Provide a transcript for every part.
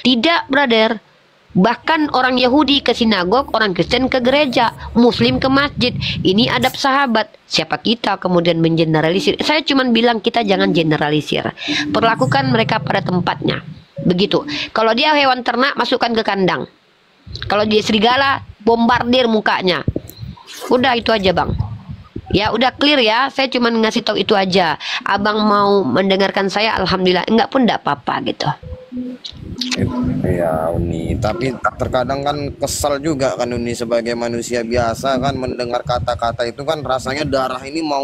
Tidak, brother. Bahkan orang Yahudi ke sinagog, orang Kristen ke gereja, Muslim ke masjid. Ini adab sahabat. Siapa kita kemudian mengeneralisir? Saya cuma bilang kita jangan generalisir. Perlakukan mereka pada tempatnya. Begitu. Kalau dia hewan ternak, masukkan ke kandang. Kalau dia serigala, bombardir mukanya. Udah itu aja, Bang. Ya udah clear ya. Saya cuma ngasih tahu itu aja. Abang mau mendengarkan saya, alhamdulillah. Enggak pun enggak apa-apa gitu. Ya Uni, tapi terkadang kan kesal juga kan Uni, sebagai manusia biasa kan mendengar kata-kata itu kan rasanya darah ini mau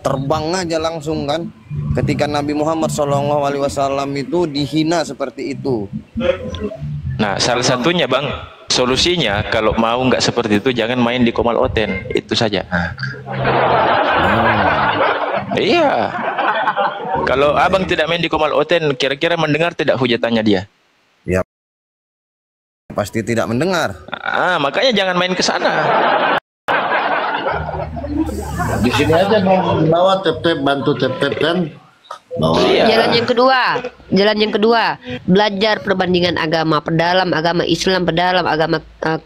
terbang aja langsung kan, ketika Nabi Muhammad SAW itu dihina seperti itu. Nah, salah satunya Bang, solusinya kalau mau nggak seperti itu jangan main di Komal Oten, itu saja. Iya. Kalau abang tidak main di Komal Oten, kira-kira mendengar tidak hujatannya dia? Ya, pasti tidak mendengar. Makanya jangan main ke sana. Di sini aja bawa tep-tep, bantu tep-tep kan. Bawa. Iya. Jalan yang kedua, belajar perbandingan agama, perdalam agama Islam, perdalam agama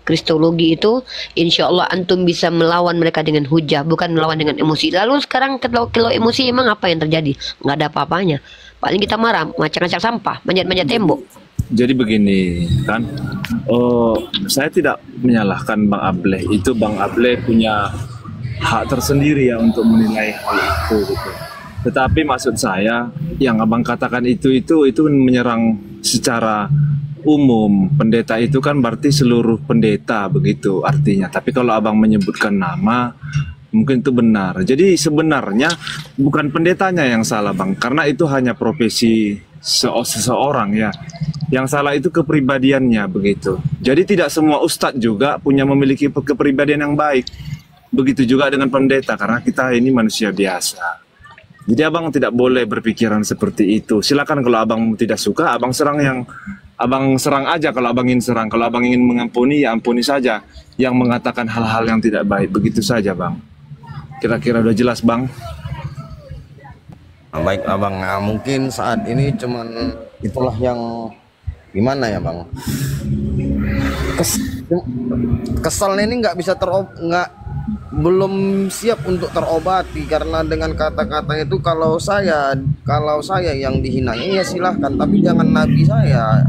Kristologi itu, insya Allah antum bisa melawan mereka dengan hujah, bukan melawan dengan emosi. Lalu sekarang kalau emosi emang apa yang terjadi? Nggak ada apa-apanya. Paling kita marah, ngacak-ngacak sampah, manjat-manjat tembok. Jadi begini kan, saya tidak menyalahkan Bang Ableh. Itu Bang Ableh punya hak tersendiri ya untuk menilai hal itu gitu. Tetapi maksud saya yang abang katakan itu menyerang secara umum. Pendeta itu kan berarti seluruh pendeta begitu artinya. Tapi kalau abang menyebutkan nama mungkin itu benar. Jadi sebenarnya bukan pendetanya yang salah Bang, karena itu hanya profesi seseorang ya. Yang salah itu kepribadiannya begitu. Jadi tidak semua ustadz juga memiliki kepribadian yang baik. Begitu juga dengan pendeta, karena kita ini manusia biasa. Jadi abang tidak boleh berpikiran seperti itu. Silakan kalau abang tidak suka, abang serang aja kalau abang ingin serang. Kalau abang ingin mengampuni, ya ampuni saja yang mengatakan hal-hal yang tidak baik. Begitu saja Bang. Kira-kira udah jelas Bang? Baik abang, mungkin saat ini cuman itulah yang gimana ya Bang. Kesalnya ini nggak bisa belum siap untuk terobati, karena dengan kata-kata itu kalau saya yang dihinanya ya silahkan, tapi jangan nabi saya.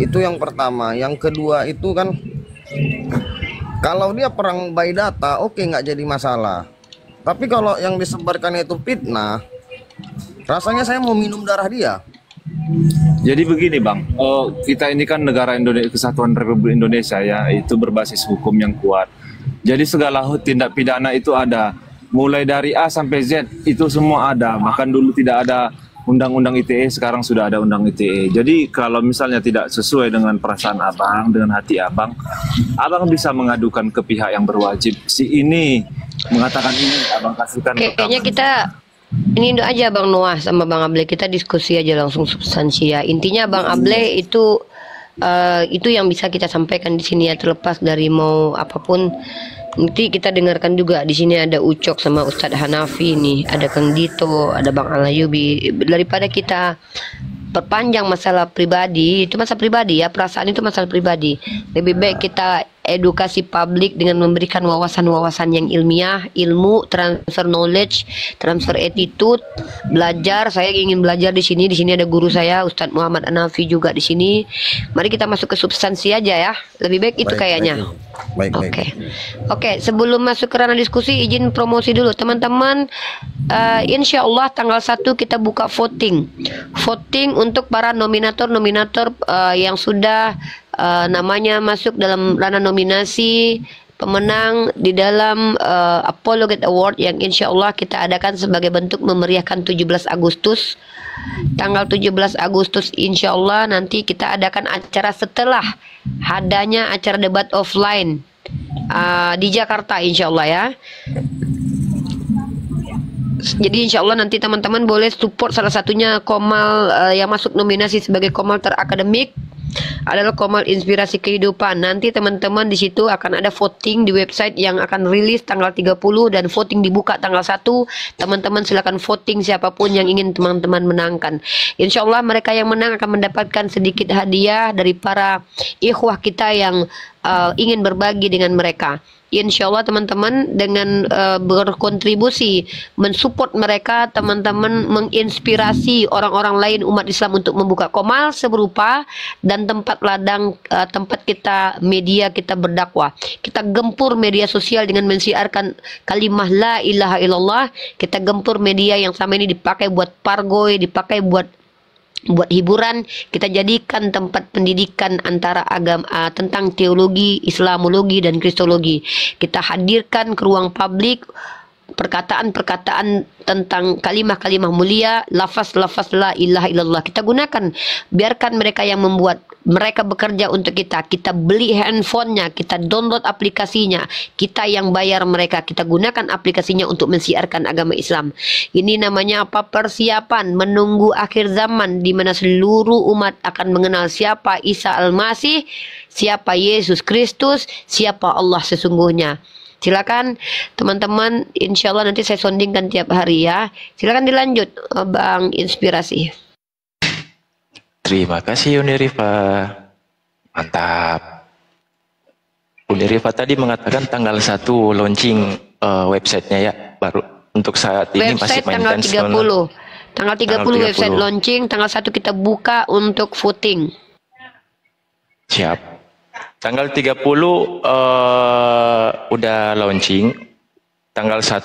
Itu yang pertama. Yang kedua itu kan kalau dia perang by data, oke, nggak jadi masalah. Tapi kalau yang disebarkan itu fitnah, rasanya saya mau minum darah dia. Jadi begini Bang, kita ini kan negara Kesatuan Republik Indonesia ya, itu berbasis hukum yang kuat. Jadi segala tindak pidana itu ada, mulai dari A sampai Z itu semua ada. Bahkan dulu tidak ada undang-undang ITE, sekarang sudah ada undang ITE. Jadi kalau misalnya tidak sesuai dengan perasaan abang, dengan hati abang bisa mengadukan ke pihak yang berwajib. Si ini mengatakan ini, abang kasihkan. Kayaknya kita ini aja Bang Noah sama Bang Ableh, kita diskusi aja langsung substansi ya. Intinya Bang Ableh itu yang bisa kita sampaikan di sini ya, terlepas dari mau apapun. Nanti kita dengarkan juga di sini ada Ucok sama Ustadz Hanafi nih, ada Kang Dito, ada Bang Alayubi. Daripada kita perpanjang masalah pribadi, itu masalah pribadi ya, perasaan itu masalah pribadi. Lebih baik kita edukasi publik dengan memberikan wawasan-wawasan yang ilmiah, ilmu, transfer knowledge, transfer attitude, belajar. Saya ingin belajar di sini. Di sini ada guru saya, Ustadz Muhammad Hanafi juga di sini. Mari kita masuk ke substansi aja ya. Lebih baik itu kayaknya. Oke. Sebelum masuk ke ranah diskusi, izin promosi dulu teman-teman. Insya Allah tanggal 1 kita buka voting untuk para nominator-nominator yang sudah namanya masuk dalam ranah nominasi pemenang di dalam Apologet Award yang insya Allah kita adakan sebagai bentuk memeriahkan 17 Agustus. Tanggal 17 Agustus insya Allah nanti kita adakan acara setelah adanya acara debat offline di Jakarta insya Allah ya. Jadi insya Allah nanti teman-teman boleh support salah satunya Komal yang masuk nominasi sebagai Komal terakademik. adalah Komal Inspirasi Kehidupan. Nanti teman-teman di situ akan ada voting di website yang akan rilis tanggal 30 dan voting dibuka tanggal 1. Teman-teman silakan voting siapapun yang ingin teman-teman menangkan. Insya Allah mereka yang menang akan mendapatkan sedikit hadiah dari para ikhwah kita yang ingin berbagi dengan mereka. Insya Allah teman-teman dengan berkontribusi mensupport mereka, teman-teman menginspirasi orang-orang lain umat Islam untuk membuka komal seberupa dan tempat ladang, tempat kita media kita berdakwah. Kita gempur media sosial dengan mensiarkan kalimah la ilaha illallah. Kita gempur media yang sama ini dipakai buat pargoy, dipakai buat hiburan. Kita jadikan tempat pendidikan antara agama tentang teologi, Islamologi dan Kristologi. Kita hadirkan ke ruang publik perkataan-perkataan tentang kalimah-kalimah mulia, lafaz-lafaz la ilaha illallah. Kita gunakan, biarkan mereka yang membuat, mereka bekerja untuk kita. Kita beli handphonenya, kita download aplikasinya, kita yang bayar mereka, kita gunakan aplikasinya untuk mensiarkan agama Islam. Ini namanya apa? Persiapan menunggu akhir zaman di mana seluruh umat akan mengenal siapa Isa Al-Masih, siapa Yesus Kristus, siapa Allah sesungguhnya. Silakan teman-teman, insya Allah nanti saya soundingkan tiap hari ya. Silakan dilanjut Bang Inspirasi. Terima kasih Uni Rifa. Mantap. Uni Rifa tadi mengatakan tanggal 1 launching websitenya ya. Baru untuk saat ini masih Website tanggal 30. Tanggal 30 website launching, tanggal 1 kita buka untuk voting. Siap. Tanggal 30 udah launching. Tanggal 1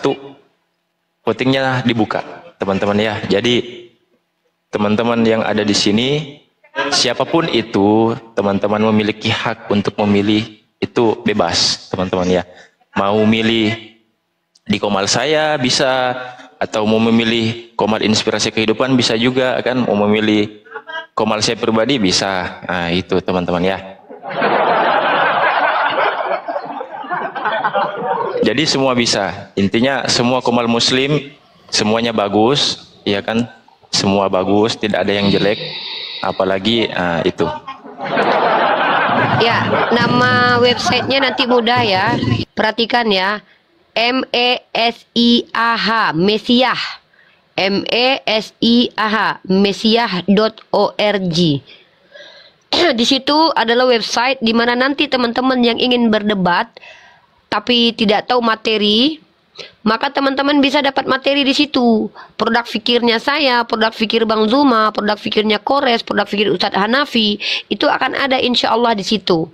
votingnya dibuka, teman-teman ya. Jadi teman-teman yang ada di sini, siapapun itu, teman-teman memiliki hak untuk memilih, itu bebas, teman-teman ya. Mau milih di Komal saya bisa, atau mau memilih Komal Inspirasi Kehidupan bisa juga kan, mau memilih Komal saya pribadi bisa. Nah, itu teman-teman ya. Jadi semua bisa. Intinya semua Komal Muslim semuanya bagus, ya kan? Semua bagus, tidak ada yang jelek. Apalagi itu. Ya, nama websitenya nanti mudah ya. Perhatikan ya. MESIAH, Mesiah. MESIAH, mesiah.org. Di situ adalah website di mana nanti teman-teman yang ingin berdebat tapi tidak tahu materi, maka teman-teman bisa dapat materi di situ. Produk fikirnya saya, produk fikir Bang Zuma, produk fikirnya Kores, produk fikir Ustadz Hanafi, itu akan ada insya Allah di situ.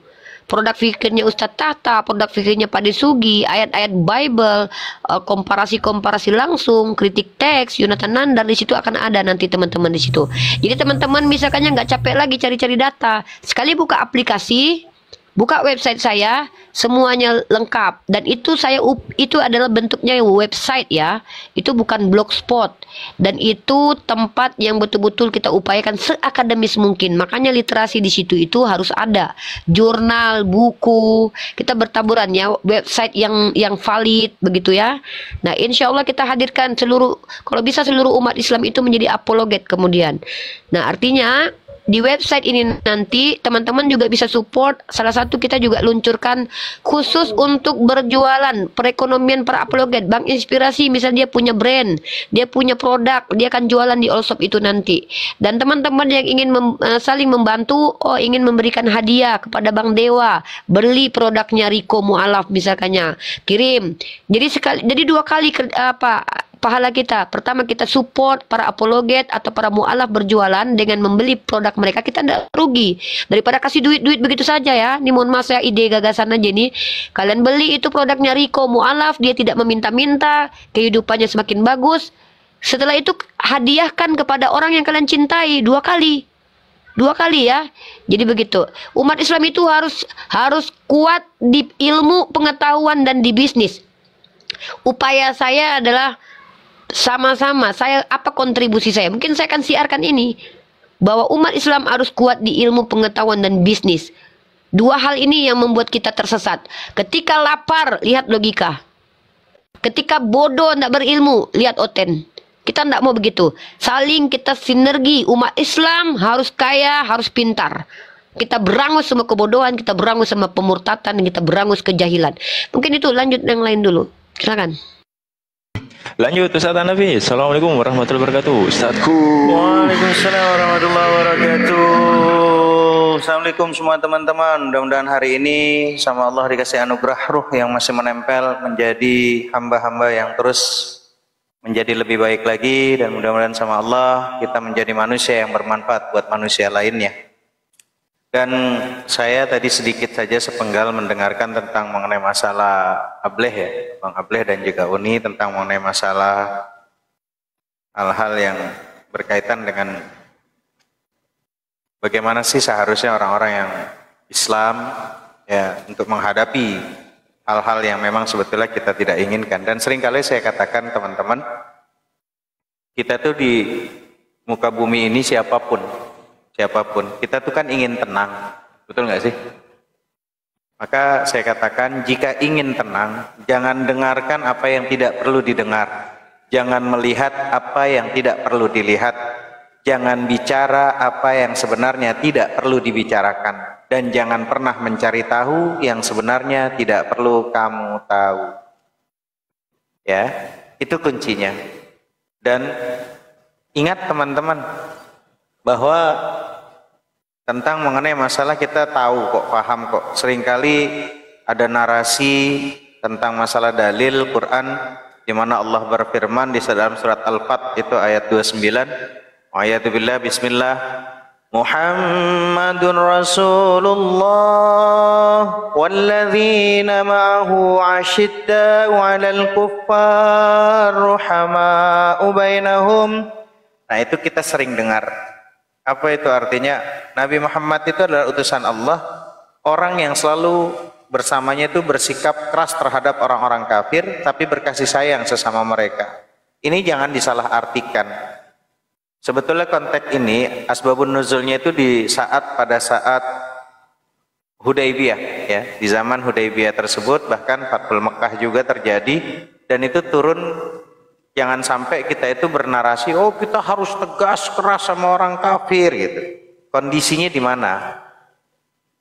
Produk fikirnya Ustadz Tahta, produk fikirnya Pak Desugi, ayat-ayat Bible, komparasi-komparasi langsung, kritik teks, Yonatan Nandar, di situ akan ada nanti teman-teman di situ. Jadi teman-teman misalkannya nggak capek lagi cari-cari data, sekali buka aplikasi, buka website saya, semuanya lengkap. Dan itu itu adalah bentuknya website ya. Itu bukan blogspot. Dan itu tempat yang betul-betul kita upayakan seakademis mungkin. Makanya literasi di situ itu harus ada. Jurnal, buku, kita bertaburan ya, website yang valid begitu ya. Nah, insya Allah kita hadirkan seluruh, kalau bisa seluruh umat Islam itu menjadi apologet kemudian. Nah, artinya di website ini nanti teman-teman juga bisa support. Salah satu kita juga luncurkan khusus untuk berjualan perekonomian para apologet. Bang Inspirasi misalnya dia punya brand, dia punya produk, dia akan jualan di Allshop itu nanti. Dan teman-teman yang ingin saling membantu, ingin memberikan hadiah kepada Bang Dewa, beli produknya Riko Mu'alaf misalkannya, kirim. Jadi dua kali pahala kita. Pertama kita support para apologet atau para mu'alaf berjualan dengan membeli produk mereka, kita tidak rugi. Daripada kasih duit-duit begitu saja ya. Ini mohon maaf saya ide gagasan aja nih. Kalian beli itu produknya Riko Mu'alaf, dia tidak meminta-minta, kehidupannya semakin bagus. Setelah itu hadiahkan kepada orang yang kalian cintai 2 kali. 2 kali ya. Jadi begitu. Umat Islam itu harus kuat di ilmu, pengetahuan dan di bisnis. Upaya saya adalah sama-sama, apa kontribusi saya? Mungkin saya akan siarkan ini, bahwa umat Islam harus kuat di ilmu, pengetahuan dan bisnis. 2 hal ini yang membuat kita tersesat. Ketika lapar, lihat logika. Ketika bodoh, tidak berilmu, lihat oten. Kita tidak mau begitu. Saling kita sinergi. Umat Islam harus kaya, harus pintar. Kita berangus semua kebodohan, kita berangus sama pemurtatan, kita berangus kejahilan. Mungkin itu, lanjut yang lain dulu. Silakan. Lanjut Ustaz Hanafi. Assalamualaikum warahmatullahi wabarakatuh. Ustazku. Waalaikumsalam warahmatullahi wabarakatuh. Assalamualaikum semua teman-teman. Mudah-mudahan hari ini sama Allah dikasih anugerah ruh yang masih menempel menjadi hamba-hamba yang terus menjadi lebih baik lagi, dan mudah-mudahan sama Allah kita menjadi manusia yang bermanfaat buat manusia lainnya. Dan saya tadi sedikit saja sepenggal mendengarkan tentang mengenai masalah Ableh ya, Bang Ableh dan juga Uni, tentang mengenai masalah hal-hal yang berkaitan dengan bagaimana sih seharusnya orang-orang yang Islam ya untuk menghadapi hal-hal yang memang sebetulnya kita tidak inginkan. Dan seringkali saya katakan teman-teman, kita tuh di muka bumi ini siapapun kita tuh kan ingin tenang, betul nggak sih? Maka saya katakan, jika ingin tenang, jangan dengarkan apa yang tidak perlu didengar, jangan melihat apa yang tidak perlu dilihat, jangan bicara apa yang sebenarnya tidak perlu dibicarakan, dan jangan pernah mencari tahu yang sebenarnya tidak perlu kamu tahu. Ya, itu kuncinya. Dan ingat teman-teman, bahwa tentang mengenai masalah kita tahu kok, paham kok. Seringkali ada narasi tentang masalah dalil Quran, di mana Allah berfirman di dalam surat Al-Fat itu ayat 29, ayat billah bismillah, Muhammadun Rasulullah walladzina ma'ahu asyidda'u 'alal kuffar ruhama'u bainahum. Nah, itu kita sering dengar. Apa itu artinya? Nabi Muhammad itu adalah utusan Allah, orang yang selalu bersamanya itu bersikap keras terhadap orang-orang kafir, tapi berkasih sayang sesama mereka. Ini jangan disalahartikan. Sebetulnya konteks ini, asbabun nuzulnya itu pada saat Hudaybiyah, ya, di zaman Hudaybiyah tersebut, bahkan Fathul Mekkah juga terjadi, dan itu turun. Jangan sampai kita itu bernarasi, oh kita harus tegas keras sama orang kafir gitu. Kondisinya di mana?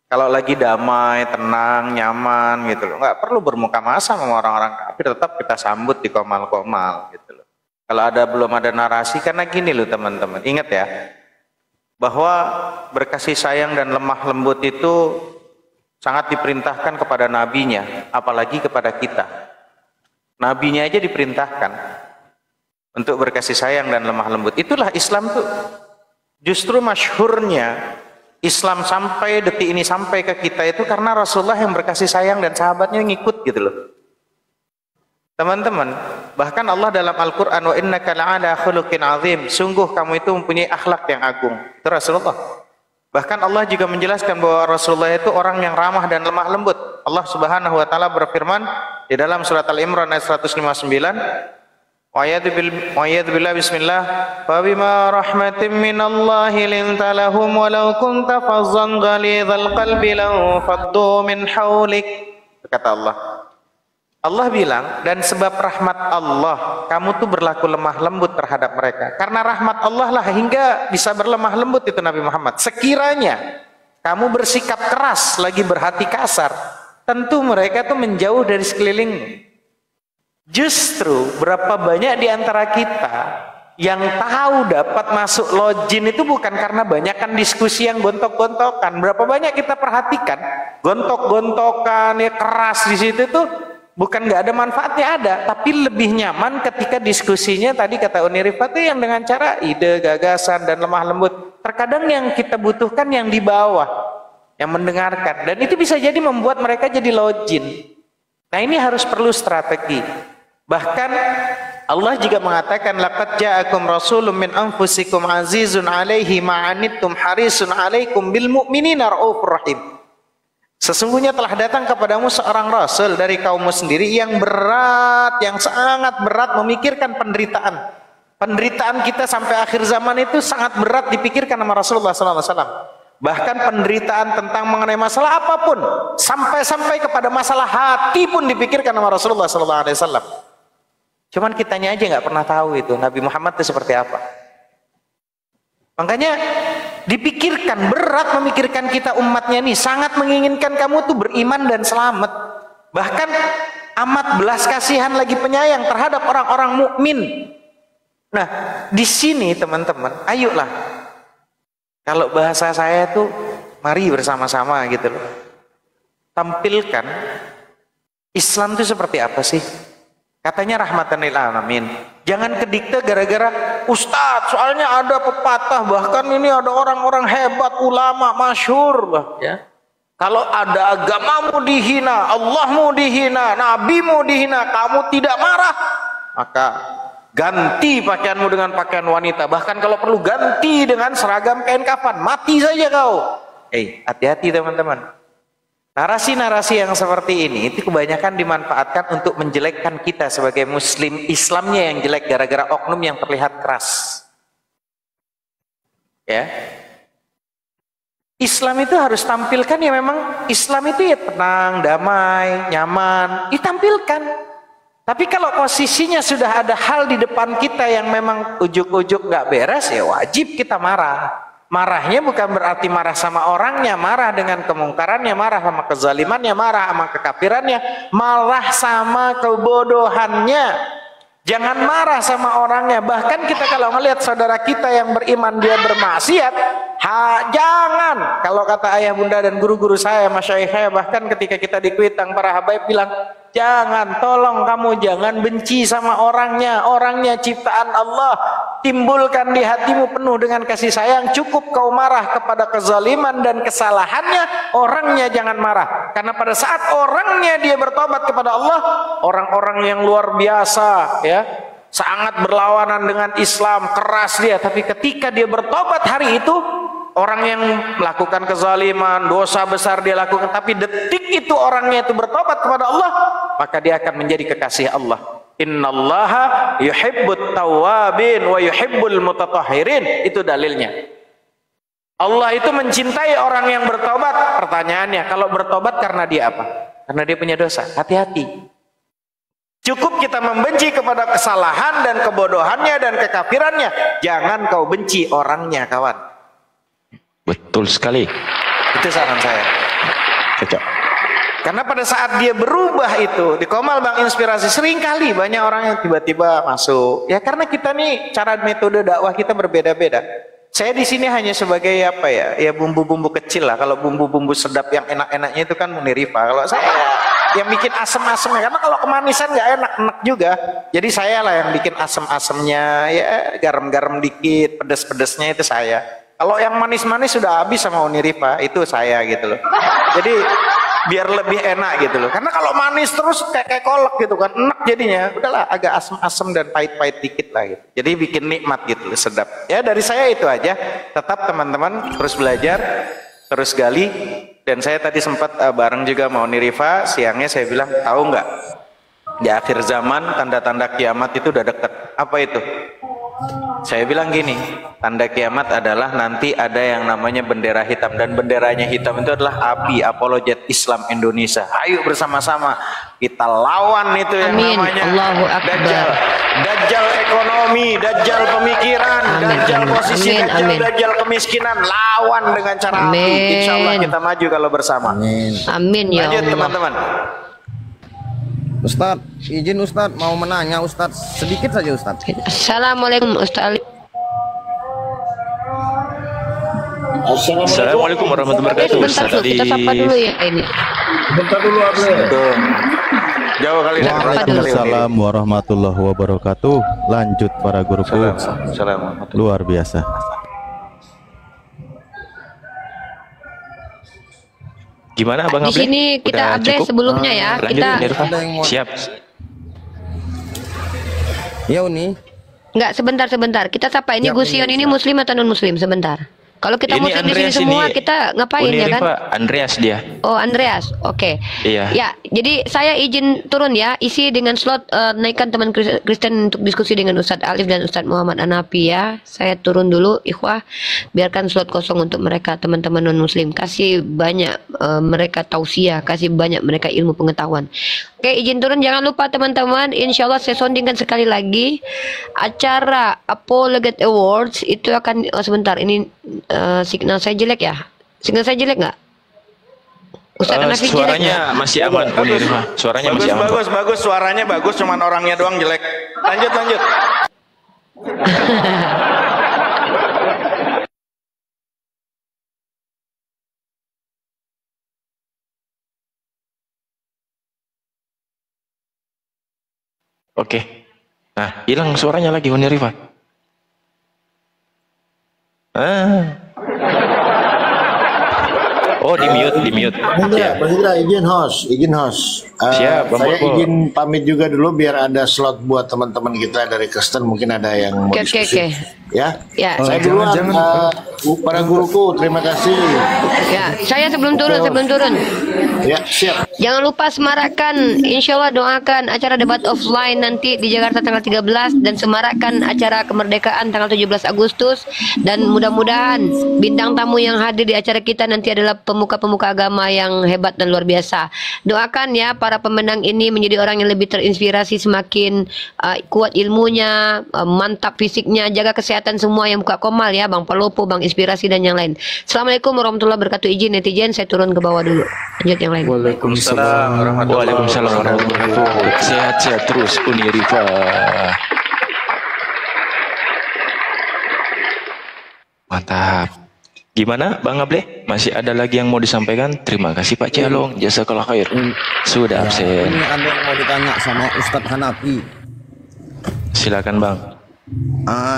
Kalau lagi damai, tenang, nyaman gitu loh, nggak perlu bermuka masa sama orang-orang kafir, tetap kita sambut di komal-komal gitu loh. Kalau belum ada narasi, karena gini loh teman-teman, ingat ya, bahwa berkasih sayang dan lemah lembut itu sangat diperintahkan kepada nabinya, apalagi kepada kita. Nabinya aja diperintahkan untuk berkasih sayang dan lemah lembut. Itulah Islam tuh. Justru masyhurnya Islam sampai detik ini sampai ke kita itu karena Rasulullah yang berkasih sayang dan sahabatnya ngikut gitu loh. Teman-teman, bahkan Allah dalam Al-Quran, wa innaka la'ala khuluqin azim, sungguh kamu itu mempunyai akhlak yang agung. Itu Rasulullah. Bahkan Allah juga menjelaskan bahwa Rasulullah itu orang yang ramah dan lemah lembut. Allah Subhanahu wa taala berfirman di dalam surat Al-Imran ayat 159, ayat billah bismillah, fa bima rahmatin minallahi linta lahum walau kunta fazzan ghalidhal qalbi law faddu min haulik. Kata Allah bilang, dan sebab rahmat Allah kamu tuh berlaku lemah lembut terhadap mereka. Karena rahmat Allah lah hingga bisa berlemah lembut itu Nabi Muhammad. Sekiranya kamu bersikap keras, lagi berhati kasar, tentu mereka tuh menjauh dari sekelilingmu. Justru berapa banyak di antara kita yang tahu dapat masuk login itu bukan karena banyakkan diskusi yang gontok-gontokan. Berapa banyak kita perhatikan gontok-gontokan ya, keras di situ tuh bukan nggak ada manfaatnya, ada, tapi lebih nyaman ketika diskusinya tadi kata Uni Rifat yang dengan cara ide, gagasan dan lemah lembut. Terkadang yang kita butuhkan yang di bawah, yang mendengarkan, dan itu bisa jadi membuat mereka jadi login. Nah, ini harus perlu strategi. Bahkan Allah juga mengatakan, laqad ja'akum rasulun min anfusikum azizun 'alaihi ma 'anittum harisun 'alaikum bil mu'minina raufur rahim. Sesungguhnya telah datang kepadamu seorang rasul dari kaummu sendiri yang berat, yang sangat berat memikirkan penderitaan. Penderitaan kita sampai akhir zaman itu sangat berat dipikirkan sama Rasulullah SAW. Bahkan penderitaan tentang mengenai masalah apapun, sampai-sampai kepada masalah hati pun dipikirkan sama Rasulullah SAW. Cuman kitanya aja nggak pernah tahu itu Nabi Muhammad itu seperti apa. Makanya Dipikirkan, berat memikirkan kita umatnya nih, sangat menginginkan kamu tuh beriman dan selamat. Bahkan amat belas kasihan lagi penyayang terhadap orang-orang mukmin. Nah, di sini teman-teman, ayolah. Kalau bahasa saya tuh mari bersama-sama gitu loh. Tampilkan Islam itu seperti apa sih? Katanya rahmatan lil alamin. Jangan kedikte gara-gara Ustadz, soalnya ada pepatah, bahkan ini ada orang-orang hebat, ulama, masyhur, ya. Kalau ada agamamu dihina, Allahmu dihina, nabimu dihina, kamu tidak marah, maka ganti pakaianmu dengan pakaian wanita. Bahkan kalau perlu ganti dengan seragam kain kafan, mati saja kau. Hati-hati teman-teman. Narasi-narasi yang seperti ini itu kebanyakan dimanfaatkan untuk menjelekkan kita sebagai muslim. Islamnya yang jelek gara-gara oknum yang terlihat keras. Ya. Islam itu harus tampilkan ya, memang Islam itu ya tenang, damai, nyaman, ditampilkan. Tapi kalau posisinya sudah ada hal di depan kita yang memang ujuk-ujuk nggak beres, ya wajib kita marah. Marahnya bukan berarti marah sama orangnya, marah dengan kemungkarannya, marah sama kezalimannya, marah sama kekafirannya, marah sama kebodohannya. Jangan marah sama orangnya. Bahkan kita kalau melihat saudara kita yang beriman dia bermaksiat, jangan. Kalau kata ayah bunda dan guru-guru saya, masyayikh saya, bahkan ketika kita di Kuitang, para habaib bilang, jangan, tolong kamu jangan benci sama orangnya. Orangnya ciptaan Allah. Timbulkan di hatimu penuh dengan kasih sayang. Cukup kau marah kepada kezaliman dan kesalahannya, orangnya jangan marah. Karena pada saat orangnya dia bertobat kepada Allah, orang-orang yang luar biasa, ya, sangat berlawanan dengan Islam, keras dia. Tapi ketika dia bertobat hari itu, orang yang melakukan kezaliman, dosa besar dia lakukan, tapi detik itu orangnya itu bertobat kepada Allah, maka dia akan menjadi kekasih Allah. Innallaha yuhibbut tawwabin wa yuhibbul mutatahhirin. Itu dalilnya. Allah itu mencintai orang yang bertobat. Pertanyaannya, kalau bertobat karena dia apa? Karena dia punya dosa. Hati-hati. Cukup kita membenci kepada kesalahan dan kebodohannya dan kekafirannya. Jangan kau benci orangnya, kawan. Betul sekali. Itu saran saya. Cocok. Karena pada saat dia berubah itu, di Komal Bang Inspirasi seringkali banyak orang yang tiba-tiba masuk. Ya karena kita nih cara metode dakwah kita berbeda-beda. Saya di sini hanya sebagai apa ya? Ya bumbu-bumbu kecil lah. Kalau bumbu-bumbu sedap yang enak-enaknya itu kan Munirifa. Kalau saya yang bikin asem-asemnya, karena kalau kemanisan nggak enak juga. Jadi saya lah yang bikin asem-asemnya, ya garam-garam dikit, pedes-pedesnya itu saya. Kalau yang manis-manis sudah habis sama Unirifa, itu saya gitu loh. Jadi biar lebih enak gitu loh. Karena kalau manis terus kayak kolak gitu kan, enak jadinya. Udahlah agak asem-asem dan pahit-pahit dikit lah gitu. Jadi bikin nikmat gitu loh, sedap. Ya dari saya itu aja. Tetap teman-teman terus belajar, terus gali. Dan saya tadi sempat bareng juga mau Nirifa, siangnya saya bilang, tahu nggak? Di akhir zaman tanda-tanda kiamat itu udah dekat. Apa itu? Saya bilang gini, tanda kiamat adalah nanti ada yang namanya bendera hitam, dan benderanya hitam itu adalah API, Apologet Islam Indonesia. Ayo bersama-sama kita lawan itu yang namanya Dajjal. Dajjal ekonomi, Dajjal pemikiran, Dajjal posisi, Dajjal kemiskinan. Lawan dengan cara API. Insya Allah kita maju kalau bersama. Amin ya Allah. Lanjut teman-teman. Ustadz, izin Ustadz mau menanya Ustadz, sedikit saja Ustadz. Assalamualaikum Ustadz. Assalamualaikum warahmatullahi wabarakatuh. Bentar dulu, kita sapa dulu ya ini. Bentar dulu Tuh. Jauh kali dah. Waalaikumsalam warahmatullahi wabarakatuh. Lanjut para guruku. Assalamualaikum. Luar biasa. Gimana Bang Di Able? sini kita Udah update cukup? sebelumnya ya. Lanjut Kita Nirfa. Ada yang mau- Siap. Ya Uni, enggak sebentar. Kita sapa ini Ya, Gusion ini ini muslim atau non muslim sebentar. Kalau kita Ini muslim di sini Andreas semua ini. kita ngapain ya kan? Nirfa, Andreas dia. Oh Andreas, oke. Iya. Ya, jadi saya izin turun ya, isi dengan slot naikkan teman Kristen untuk diskusi dengan Ustadz Alif dan Ustadz Muhammad Anapi ya. Saya turun dulu, ikhwah, biarkan slot kosong untuk mereka teman-teman non Muslim. Kasih banyak mereka tausiah, kasih banyak mereka ilmu pengetahuan. Oke, izin turun. Jangan lupa teman-teman, insya Allah saya soundingkan sekali lagi acara Apologet Awards itu akan sebentar ini signal saya jelek ya? Signal saya jelek nggak? Ustaz Hanafi jelek suaranya nggak? masih aman, Bu Nirma. Suaranya Bagus, masih aman. bagus, bagus. Suaranya bagus, cuman orangnya doang jelek. Lanjut, lanjut. Oke. Nah, hilang suaranya lagi, Bu Nirma. Oh, di mute. Bang Indra, Bang Indra, izin host. Siap, Bang Saya Boko. izin pamit juga dulu biar ada slot buat teman-teman kita dari Kristen, mungkin ada yang mau Oke, diskusi. oke. Ya, Ya. saya duluan. Para guruku, terima kasih. Ya, saya sebelum turun. Ya, siap. Jangan lupa semarakkan, insya Allah doakan acara debat offline nanti di Jakarta tanggal 13 dan semarakkan acara kemerdekaan tanggal 17 Agustus dan mudah-mudahan bintang tamu yang hadir di acara kita nanti adalah pemuka-pemuka agama yang hebat dan luar biasa. Doakan ya para pemenang ini menjadi orang yang lebih terinspirasi, semakin kuat ilmunya, mantap fisiknya, jaga kesehatan semua yang buka komal ya, Bang Palopo, Bang Inspirasi dan yang lain. Assalamualaikum warahmatullahi wabarakatuh. Izin netizen saya turun ke bawah dulu. Lanjut yang lain. Waalaikumsalam warahmatullahi Waalaikumsalam warahmatullahi wabarakatuh. Sehat-sehat terus, Uni Rifa. Mantap. Gimana, Bang Able? Masih ada lagi yang mau disampaikan? Terima kasih Pak Cialong. Jazakallah khair. Sudah absen. Ini ada yang mau ditanya sama Ustadz Hanafi. Silakan, Bang.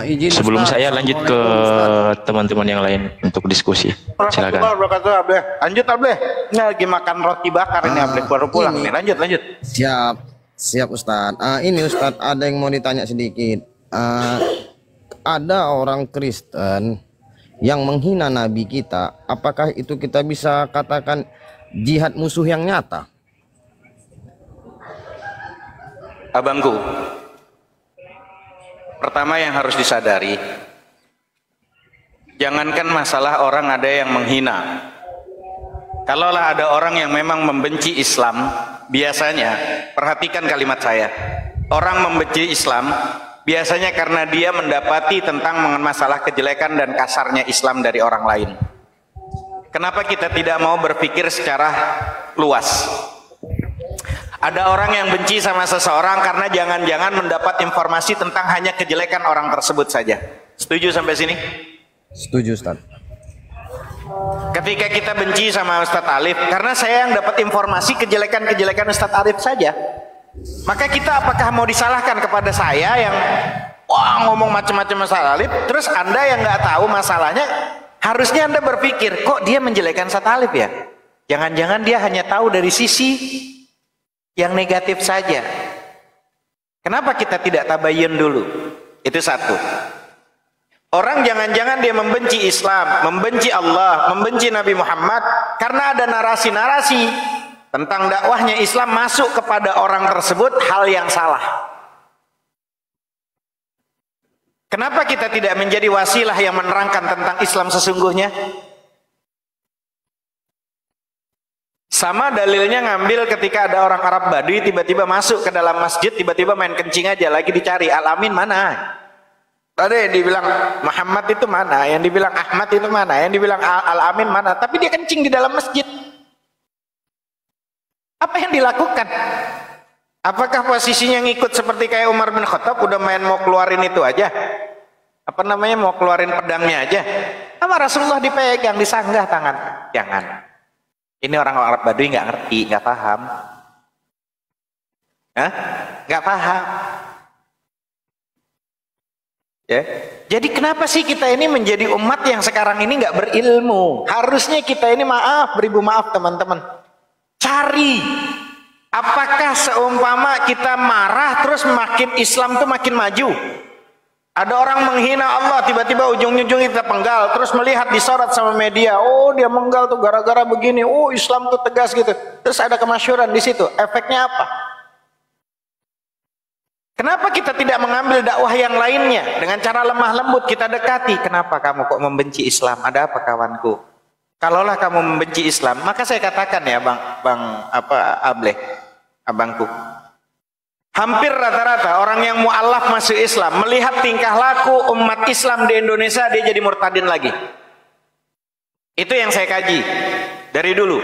Izin Sebelum Ustadz, saya lanjut ke Assalamualaikum, teman-teman yang lain untuk diskusi. Silakan. wabarakatuh, Ableh. Lanjut, Ableh. Ini lagi makan roti bakar ini, Ableh. Baru pulang ini. nih. Lanjut. Ustadz. Siap Ustadz. Ini Ustadz ada yang mau ditanya sedikit. Ada orang Kristen yang menghina Nabi kita, apakah itu kita bisa katakan jihad musuh yang nyata? Abangku, pertama yang harus disadari, jangankan masalah orang ada yang menghina. Kalaulah ada orang yang memang membenci Islam, biasanya, perhatikan kalimat saya, orang membenci Islam biasanya karena dia mendapati tentang masalah kejelekan dan kasarnya Islam dari orang lain. Kenapa kita tidak mau berpikir secara luas? Ada orang yang benci sama seseorang karena jangan-jangan mendapat informasi tentang hanya kejelekan orang tersebut saja. Setuju sampai sini? Setuju Ustadz. Ketika kita benci sama Ustadz Alif karena saya yang dapat informasi kejelekan-kejelekan Ustadz Alif saja, maka kita apakah mau disalahkan kepada saya yang ngomong macam-macam Ustadz Alif, terus Anda yang nggak tahu masalahnya, harusnya Anda berpikir, kok dia menjelekan Ustadz Alif ya? Jangan-jangan dia hanya tahu dari sisi yang negatif saja. Kenapa kita tidak tabayun dulu? Itu satu. Orang jangan-jangan dia membenci Islam, membenci Allah, membenci Nabi Muhammad karena ada narasi-narasi tentang dakwahnya Islam masuk kepada orang tersebut hal yang salah. Kenapa kita tidak menjadi wasilah yang menerangkan tentang Islam sesungguhnya? Sama dalilnya ngambil ketika ada orang Arab Badui tiba-tiba masuk ke dalam masjid, tiba-tiba main kencing aja, lagi dicari Al-Amin mana? Ada yang dibilang Muhammad itu mana, yang dibilang Ahmad itu mana, yang dibilang Al-Amin mana, tapi dia kencing di dalam masjid. Apa yang dilakukan? Apakah posisinya ngikut seperti kayak Umar bin Khattab, udah main mau keluarin itu aja? Apa namanya, mau keluarin pedangnya aja? Sama Rasulullah dipegang, disanggah tangan. Jangan. Ini orang Arab Badui nggak ngerti, nggak paham. Hah? Nggak paham. Ya. Jadi kenapa sih kita ini menjadi umat yang sekarang ini nggak berilmu? Harusnya kita ini beribu maaf teman-teman. Cari, apakah seumpama kita marah terus makin Islam tuh makin maju? Ada orang menghina Allah, tiba-tiba ujung-ujung kita penggal, terus melihat disorot sama media, oh dia menggal tuh gara-gara begini, oh Islam tuh tegas gitu. Terus ada kemasyhuran di situ, efeknya apa? Kenapa kita tidak mengambil dakwah yang lainnya dengan cara lemah lembut kita dekati? Kenapa kamu kok membenci Islam? Ada apa kawanku? Kalaulah kamu membenci Islam, maka saya katakan ya Bang Ableh, abangku. Hampir rata-rata orang yang mu'alaf masuk Islam melihat tingkah laku umat Islam di Indonesia, dia jadi murtadin lagi. Itu yang saya kaji dari dulu.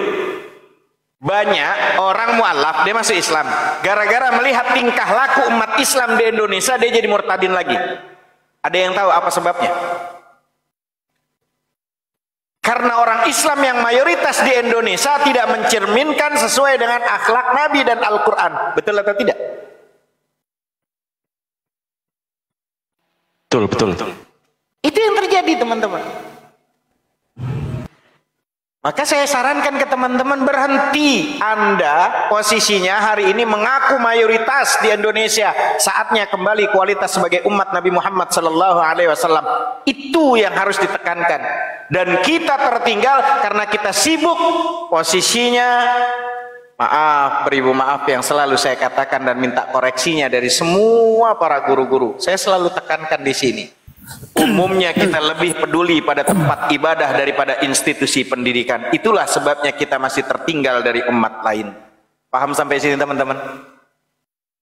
Banyak orang mu'alaf dia masuk Islam gara-gara melihat tingkah laku umat Islam di Indonesia, dia jadi murtadin lagi. Ada yang tahu apa sebabnya? Karena orang Islam yang mayoritas di Indonesia tidak mencerminkan sesuai dengan akhlak Nabi dan Al-Quran. Betul atau tidak? Betul. Itu yang terjadi, teman-teman. Maka saya sarankan ke teman-teman, berhenti Anda posisinya hari ini mengaku mayoritas di Indonesia. Saatnya kembali kualitas sebagai umat Nabi Muhammad SAW. Itu yang harus ditekankan. Dan kita tertinggal karena kita sibuk posisinya. Maaf, beribu maaf yang selalu saya katakan dan minta koreksinya dari semua para guru-guru. Saya selalu tekankan di sini. Umumnya kita lebih peduli pada tempat ibadah daripada institusi pendidikan. Itulah sebabnya kita masih tertinggal dari umat lain. Paham sampai sini, teman-teman?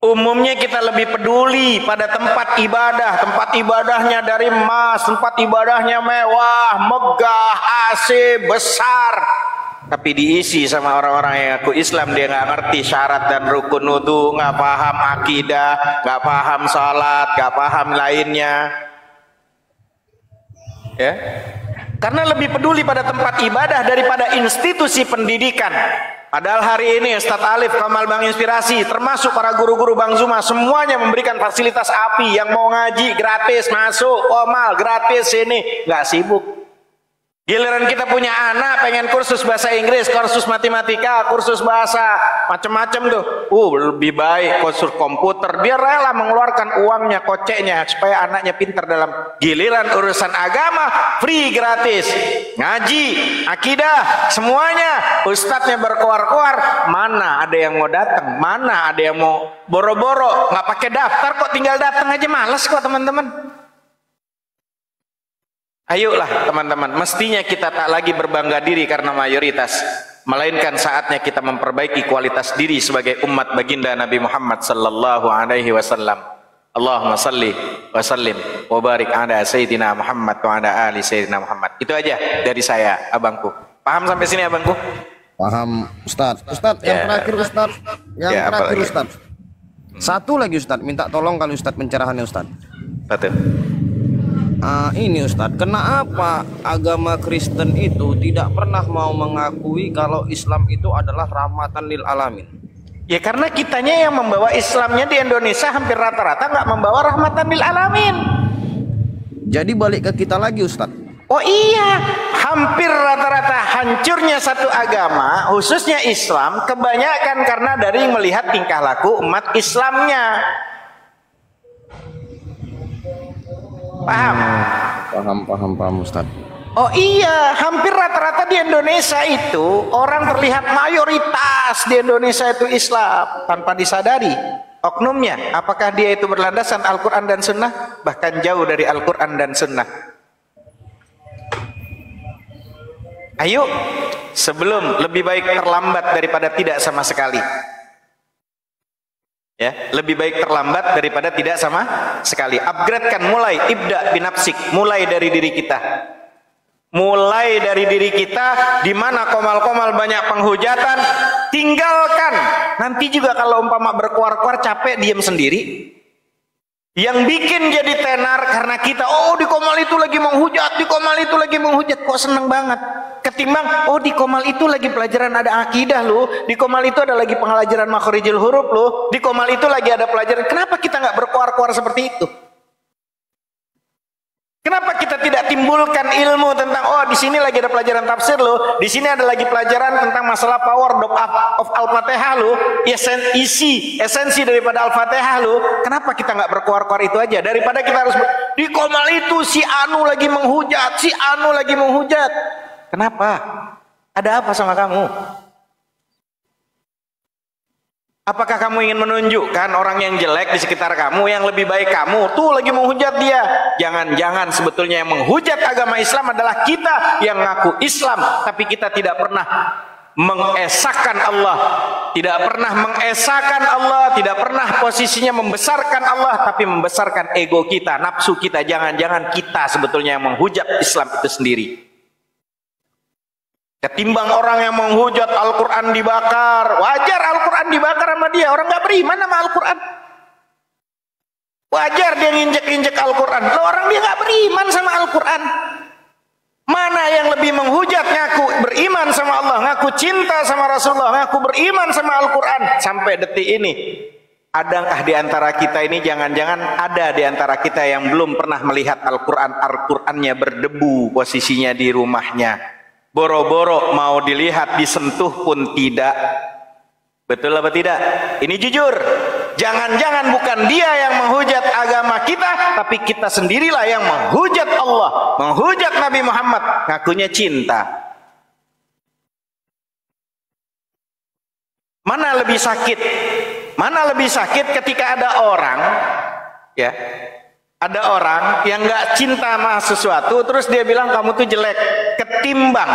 Umumnya kita lebih peduli pada tempat ibadah. Tempat ibadahnya dari emas, tempat ibadahnya mewah, megah, AC besar. Tapi diisi sama orang-orang yang ngaku Islam, dia nggak ngerti syarat dan rukun wudu, nggak paham akidah, nggak paham salat, nggak paham lainnya. Ya, karena lebih peduli pada tempat ibadah daripada institusi pendidikan. Padahal hari ini Ustadz Alif, Kamal Bang Inspirasi, termasuk para guru-guru Bang Zuma, semuanya memberikan fasilitas API. Yang mau ngaji gratis masuk, Kamal gratis sini, nggak sibuk. Giliran kita punya anak pengen kursus bahasa Inggris, kursus matematika, kursus bahasa, macam-macam tuh. Lebih baik kursus komputer. Dia rela mengeluarkan uangnya, koceknya, supaya anaknya pintar dalam. Giliran urusan agama, free gratis. Ngaji, akidah, semuanya. Ustadznya berkoar-koar. Mana ada yang mau datang? Mana ada yang mau boro-boro? Nggak pakai daftar kok, tinggal datang aja, males kok teman-teman. Ayolah teman-teman, mestinya kita tak lagi berbangga diri karena mayoritas, melainkan saatnya kita memperbaiki kualitas diri sebagai umat baginda Nabi Muhammad sallallahu alaihi wasallam. Allahumma salli wa sallim wa barik ala sayyidina Muhammad wa ala ali sayyidina Muhammad. Itu aja dari saya, abangku. Paham sampai sini, abangku? Paham, Ustadz. Ustadz, yang terakhir Ustadz. Yang terakhir Ustadz. Satu lagi Ustadz, minta tolong kali Ustadz pencerahannya Ustadz. Betul. Ini Ustadz, kenapa agama Kristen itu tidak pernah mau mengakui kalau Islam itu adalah rahmatan lil alamin? Ya karena kitanya yang membawa Islamnya di Indonesia hampir rata-rata nggak membawa rahmatan lil alamin. Jadi balik ke kita lagi Ustadz. Oh iya, hampir rata-rata hancurnya satu agama, khususnya Islam, kebanyakan karena dari melihat tingkah laku umat Islamnya. Paham Ustaz. Oh iya, hampir rata-rata di Indonesia itu orang terlihat mayoritas di Indonesia itu Islam tanpa disadari oknumnya. Apakah dia itu berlandasan Al-Quran dan Sunnah? Bahkan jauh dari Al-Quran dan Sunnah. Ayo, sebelum lebih baik terlambat daripada tidak sama sekali. Ya, lebih baik terlambat daripada tidak sama sekali. Upgradekan, mulai ibda binafsik, mulai dari diri kita. Mulai dari diri kita, di mana komal-komal banyak penghujatan, tinggalkan. Nanti juga kalau umpama berkuar-kuar capek, diam sendiri. Yang bikin jadi tenar karena kita, oh di komal itu lagi menghujat, di komal itu lagi menghujat, kok seneng banget. Ketimbang, oh di komal itu lagi pelajaran ada akidah loh, di komal itu ada lagi pelajaran makhorijul huruf loh, di komal itu lagi ada pelajaran. Kenapa kita nggak berkuar-kuar seperti itu? Kenapa kita tidak timbulkan ilmu tentang, oh di sini lagi ada pelajaran tafsir loh, di sini ada lagi pelajaran tentang masalah power of Al-Fatihah loh, esensi daripada Al-Fatihah loh. Kenapa kita nggak berkuar-kuar itu aja daripada kita harus di komal itu si Anu lagi menghujat, si Anu lagi menghujat. Kenapa? Ada apa sama kamu? Apakah kamu ingin menunjukkan orang yang jelek di sekitar kamu, yang lebih baik kamu, tuh lagi menghujat dia? Jangan-jangan sebetulnya yang menghujat agama Islam adalah kita yang ngaku Islam, tapi kita tidak pernah mengesahkan Allah, tidak pernah mengesahkan Allah, tidak pernah posisinya membesarkan Allah, tapi membesarkan ego kita, nafsu kita. Jangan-jangan kita sebetulnya yang menghujat Islam itu sendiri. Ketimbang orang yang menghujat Al-Quran dibakar, wajar Al-Quran dibakar sama dia, orang nggak beriman sama Al-Quran. Wajar dia nginjek-injek Al-Quran, lo orang dia nggak beriman sama Al-Quran. Mana yang lebih menghujat ngaku beriman sama Allah, ngaku cinta sama Rasulullah, ngaku beriman sama Al-Quran. Sampai detik ini, adakah di antara kita ini, jangan-jangan ada di antara kita yang belum pernah melihat Al-Quran, Al-Qurannya berdebu posisinya di rumahnya. Boro-boro mau dilihat, disentuh pun tidak. Betul apa tidak? Ini jujur. Jangan-jangan bukan dia yang menghujat agama kita, tapi kita sendirilah yang menghujat Allah, menghujat Nabi Muhammad, ngakunya cinta. Mana lebih sakit? Mana lebih sakit ketika ada orang, ya, ada orang yang nggak cinta sama sesuatu, terus dia bilang kamu tuh jelek, ketimbang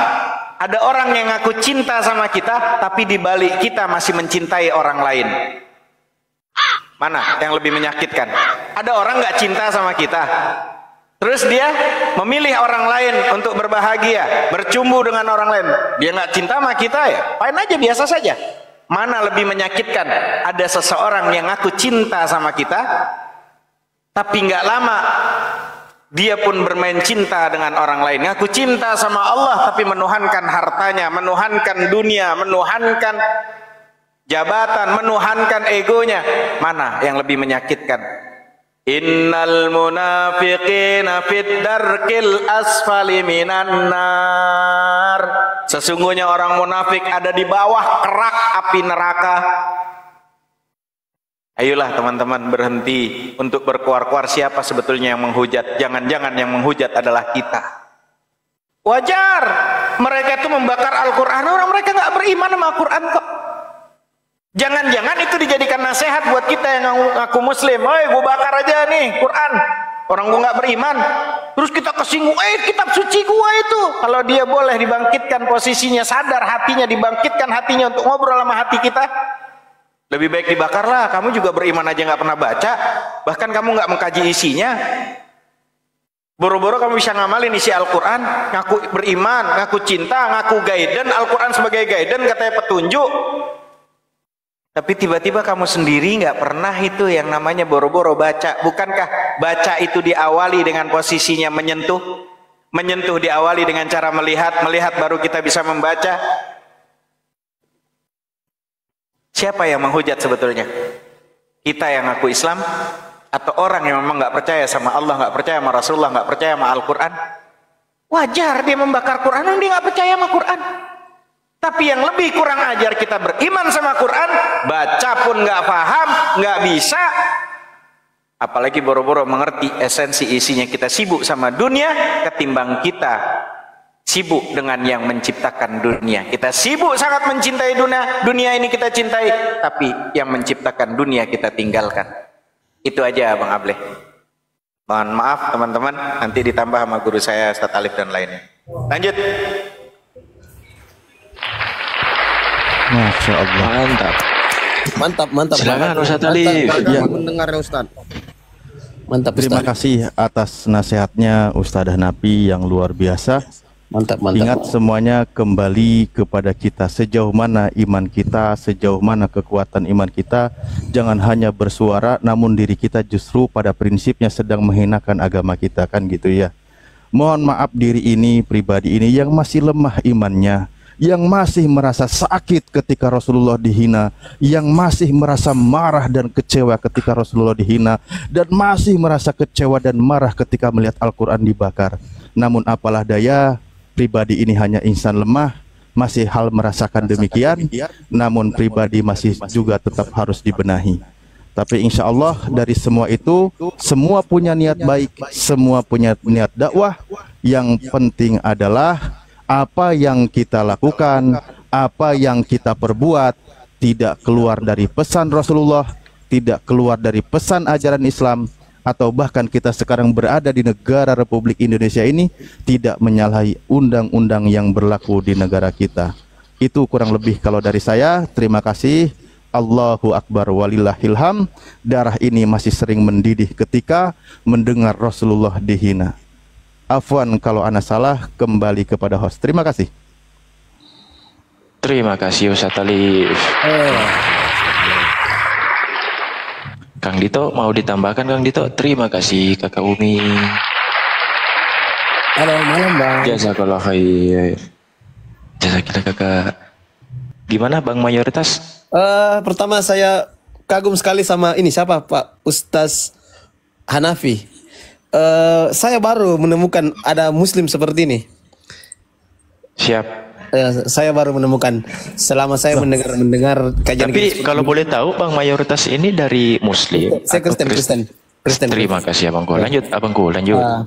ada orang yang ngaku cinta sama kita, tapi di balik kita masih mencintai orang lain. Mana yang lebih menyakitkan? Ada orang nggak cinta sama kita, terus dia memilih orang lain untuk berbahagia, bercumbu dengan orang lain. Dia nggak cinta sama kita, ya fine aja, biasa saja. Mana lebih menyakitkan? Ada seseorang yang ngaku cinta sama kita, tapi nggak lama dia pun bermain cinta dengan orang lain. Ngaku cinta sama Allah, tapi menuhankan hartanya, menuhankan dunia, menuhankan jabatan, menuhankan egonya. Mana yang lebih menyakitkan? Innal munafiqina fid darkil asfali minan nar. Sesungguhnya orang munafik ada di bawah kerak api neraka. Ayolah teman-teman, berhenti untuk berkuar-kuar siapa sebetulnya yang menghujat. Jangan-jangan yang menghujat adalah kita. Wajar mereka itu membakar Al-Quran, orang mereka nggak beriman sama Al-Quran kok. Jangan-jangan itu dijadikan nasihat buat kita yang ngaku muslim. Oi, gue bakar aja nih Quran, orang gue nggak beriman. Terus kita kesinggung, kitab suci gue itu. Kalau dia boleh dibangkitkan posisinya, sadar hatinya, dibangkitkan hatinya untuk ngobrol sama hati kita, lebih baik dibakarlah. Kamu juga beriman aja nggak pernah baca, bahkan kamu nggak mengkaji isinya. Boro-boro kamu bisa ngamalin isi Al-Quran, ngaku beriman, ngaku cinta, ngaku guidance, Al-Quran sebagai guidance, katanya petunjuk. Tapi tiba-tiba kamu sendiri nggak pernah itu yang namanya boro-boro baca. Bukankah baca itu diawali dengan posisinya menyentuh? Menyentuh diawali dengan cara melihat, melihat baru kita bisa membaca. Siapa yang menghujat sebetulnya? Kita yang ngaku Islam, atau orang yang memang nggak percaya sama Allah, nggak percaya sama Rasulullah, nggak percaya sama Al-Quran? Wajar dia membakar Quran, dia nggak percaya sama Quran. Tapi yang lebih kurang ajar, kita beriman sama Quran, baca pun nggak paham, nggak bisa, apalagi boro-boro mengerti esensi isinya. Kita sibuk sama dunia ketimbang kita sibuk dengan yang menciptakan dunia. Kita sibuk sangat mencintai dunia, dunia ini kita cintai, tapi yang menciptakan dunia kita tinggalkan. Itu aja Bang Ableh. Mohon maaf teman-teman, nanti ditambah sama guru saya Ustaz Alif dan lainnya. Lanjut. Masya Allah. Mantap. Mantap. Silakan Ustaz Alif. Ya, mendengar ya Ustaz. Mantap. Terima kasih atas nasihatnya Ustadzah Nabi yang luar biasa. Mantap. Ingat semuanya kembali kepada kita, sejauh mana iman kita, sejauh mana kekuatan iman kita. Jangan hanya bersuara, namun diri kita justru pada prinsipnya sedang menghinakan agama kita, kan gitu ya. Mohon maaf diri ini, pribadi ini yang masih lemah imannya, yang masih merasa sakit ketika Rasulullah dihina, yang masih merasa marah dan kecewa ketika Rasulullah dihina, dan masih merasa kecewa dan marah ketika melihat Al-Quran dibakar. Namun apalah daya, pribadi ini hanya insan lemah, masih hal merasakan demikian, namun pribadi masih juga tetap harus dibenahi. Tapi insya Allah dari semua itu, semua punya niat baik, semua punya niat dakwah. Yang penting adalah apa yang kita lakukan, apa yang kita perbuat tidak keluar dari pesan Rasulullah, tidak keluar dari pesan ajaran Islam, atau bahkan kita sekarang berada di negara Republik Indonesia ini tidak menyalahi undang-undang yang berlaku di negara kita. Itu kurang lebih kalau dari saya. Terima kasih. Allahu Akbar walillahilham. Darah ini masih sering mendidih ketika mendengar Rasulullah dihina. Afwan kalau ana salah, kembali kepada host. Terima kasih. Terima kasih Ustaz Alif. Kang Dito mau ditambahkan Kang Dito? Terima kasih Kakak Umi. Halo, malam Bang. Jazakallah khair. Jazakillah Kakak. Gimana Bang Mayoritas? Pertama saya kagum sekali sama ini siapa Pak Ustaz Hanafi. Saya baru menemukan ada Muslim seperti ini. Siap. Saya baru menemukan selama saya mendengar kajian. Tapi kalau boleh tahu Bang Mayoritas ini dari Muslim? Saya Kristen. Terima kasih Abangku. Lanjut Abangku, lanjut.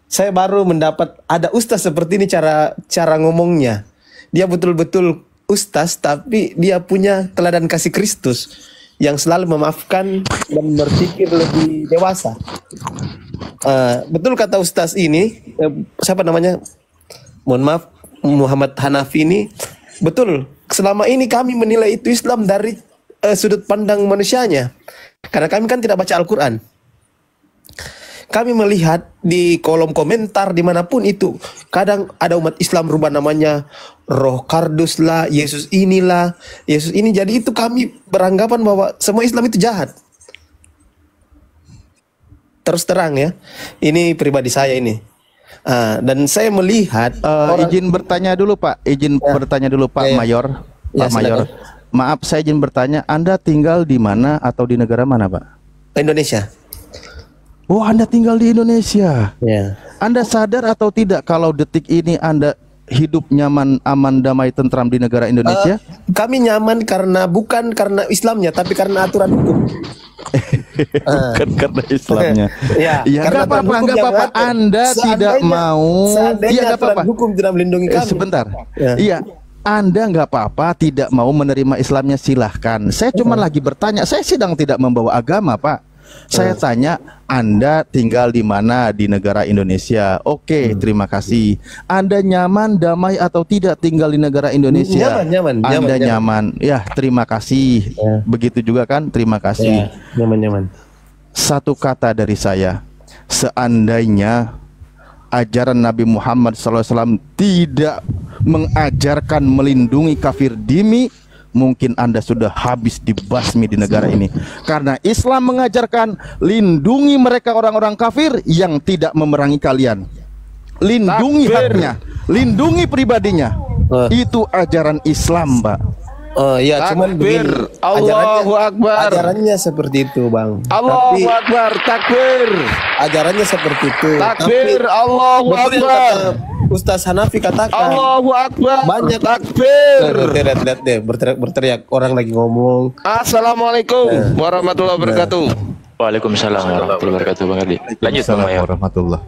Saya baru mendapat ada Ustaz seperti ini cara ngomongnya. Dia betul-betul Ustaz, tapi dia punya teladan kasih Kristus yang selalu memaafkan dan berpikir lebih dewasa. Betul kata Ustaz ini, siapa namanya? Mohon maaf, Muhammad Hanafi ini. Betul, selama ini kami menilai itu Islam dari sudut pandang manusianya. Karena kami kan tidak baca Al-Quran. Kami melihat di kolom komentar dimanapun itu, kadang ada umat Islam rubah namanya Roh Kardus lah, Yesus inilah, Yesus ini. Jadi itu kami beranggapan bahwa semua Islam itu jahat. Terus terang ya, ini pribadi saya ini. Dan saya melihat izin bertanya dulu Pak, bertanya dulu Pak Mayor. Pak Mayor, maaf saya izin bertanya, Anda tinggal di mana atau di negara mana Pak? Indonesia. Oh, Anda tinggal di Indonesia. Ya. Anda sadar atau tidak kalau detik ini Anda hidup nyaman, aman, damai, tentram di negara Indonesia? Kami nyaman bukan karena Islamnya, tapi karena aturan hukum. Bukan karena Islamnya. Ya, nggak apa-apa. Anda tidak mau. Iya, nggak apa-apa. Hukum tidak melindungi kami. Sebentar. Iya. Anda nggak apa-apa tidak mau menerima Islamnya, silahkan. Saya cuma lagi bertanya. Saya sedang tidak membawa agama, Pak. Saya tanya, Anda tinggal di mana di negara Indonesia? Oke, terima kasih. Anda nyaman, damai atau tidak tinggal di negara Indonesia? Nyaman. Anda nyaman. Ya, terima kasih. Begitu juga kan? Terima kasih. Nyaman. Satu kata dari saya, seandainya ajaran Nabi Muhammad SAW tidak mengajarkan melindungi kafir dimi, mungkin Anda sudah habis dibasmi di negara ini. Karena Islam mengajarkan lindungi mereka orang-orang kafir yang tidak memerangi kalian. Lindungi haknya, lindungi pribadinya. Itu ajaran Islam, Pak. Ya, cuman begini, Allahu Akbar. Ajarannya seperti itu, Bang. Allahu Akbar, takbir. Ajarannya seperti itu. Takbir, Allahu Akbar. Ustaz Hanafi katakan Allahu Akbar, banyak takbir. Lihat deh, berteriak orang lagi ngomong. Assalamualaikum warahmatullahi wabarakatuh. Waalaikumsalam warahmatullahi wabarakatuh Bang Adi. Lanjut Bang Mayor. Warahmatullah.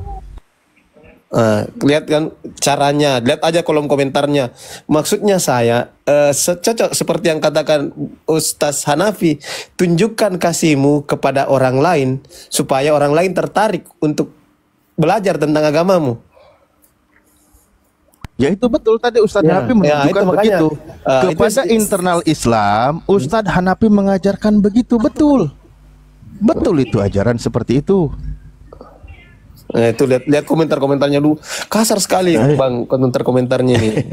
Lihat kan caranya, lihat aja kolom komentarnya. Maksudnya saya cocok seperti yang katakan Ustaz Hanafi, tunjukkan kasihmu kepada orang lain supaya orang lain tertarik untuk belajar tentang agamamu. Ya itu betul tadi Ustadz Hanafi menunjukkan begitu. Kepada internal Islam, Ustadz Hanafi mengajarkan begitu, betul. Betul itu ajaran seperti itu. Itu lihat komentar-komentarnya dulu, kasar sekali Bang komentar-komentarnya ini.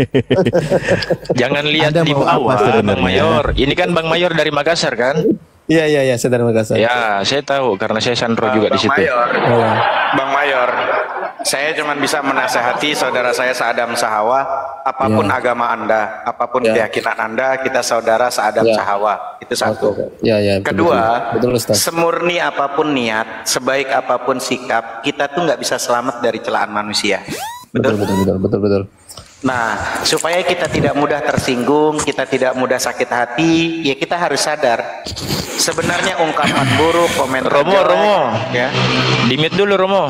Jangan lihat di bawah Bang Mayor. Ini kan Bang Mayor dari Makassar kan? Iya, saya dari Makassar. Ya, saya tahu karena saya sandro juga di situ. Bang Mayor, saya cuma bisa menasehati saudara saya seAdam seHawa, apapun agama Anda, apapun keyakinan Anda, kita saudara seAdam seHawa. Itu satu. Kedua, betul, semurni apapun niat, sebaik apapun sikap, kita tuh nggak bisa selamat dari celaan manusia. Betul. Nah, supaya kita tidak mudah tersinggung, kita tidak mudah sakit hati, ya kita harus sadar. Sebenarnya ungkapan buruk, komentar Romo, ya. Limit dulu Romo.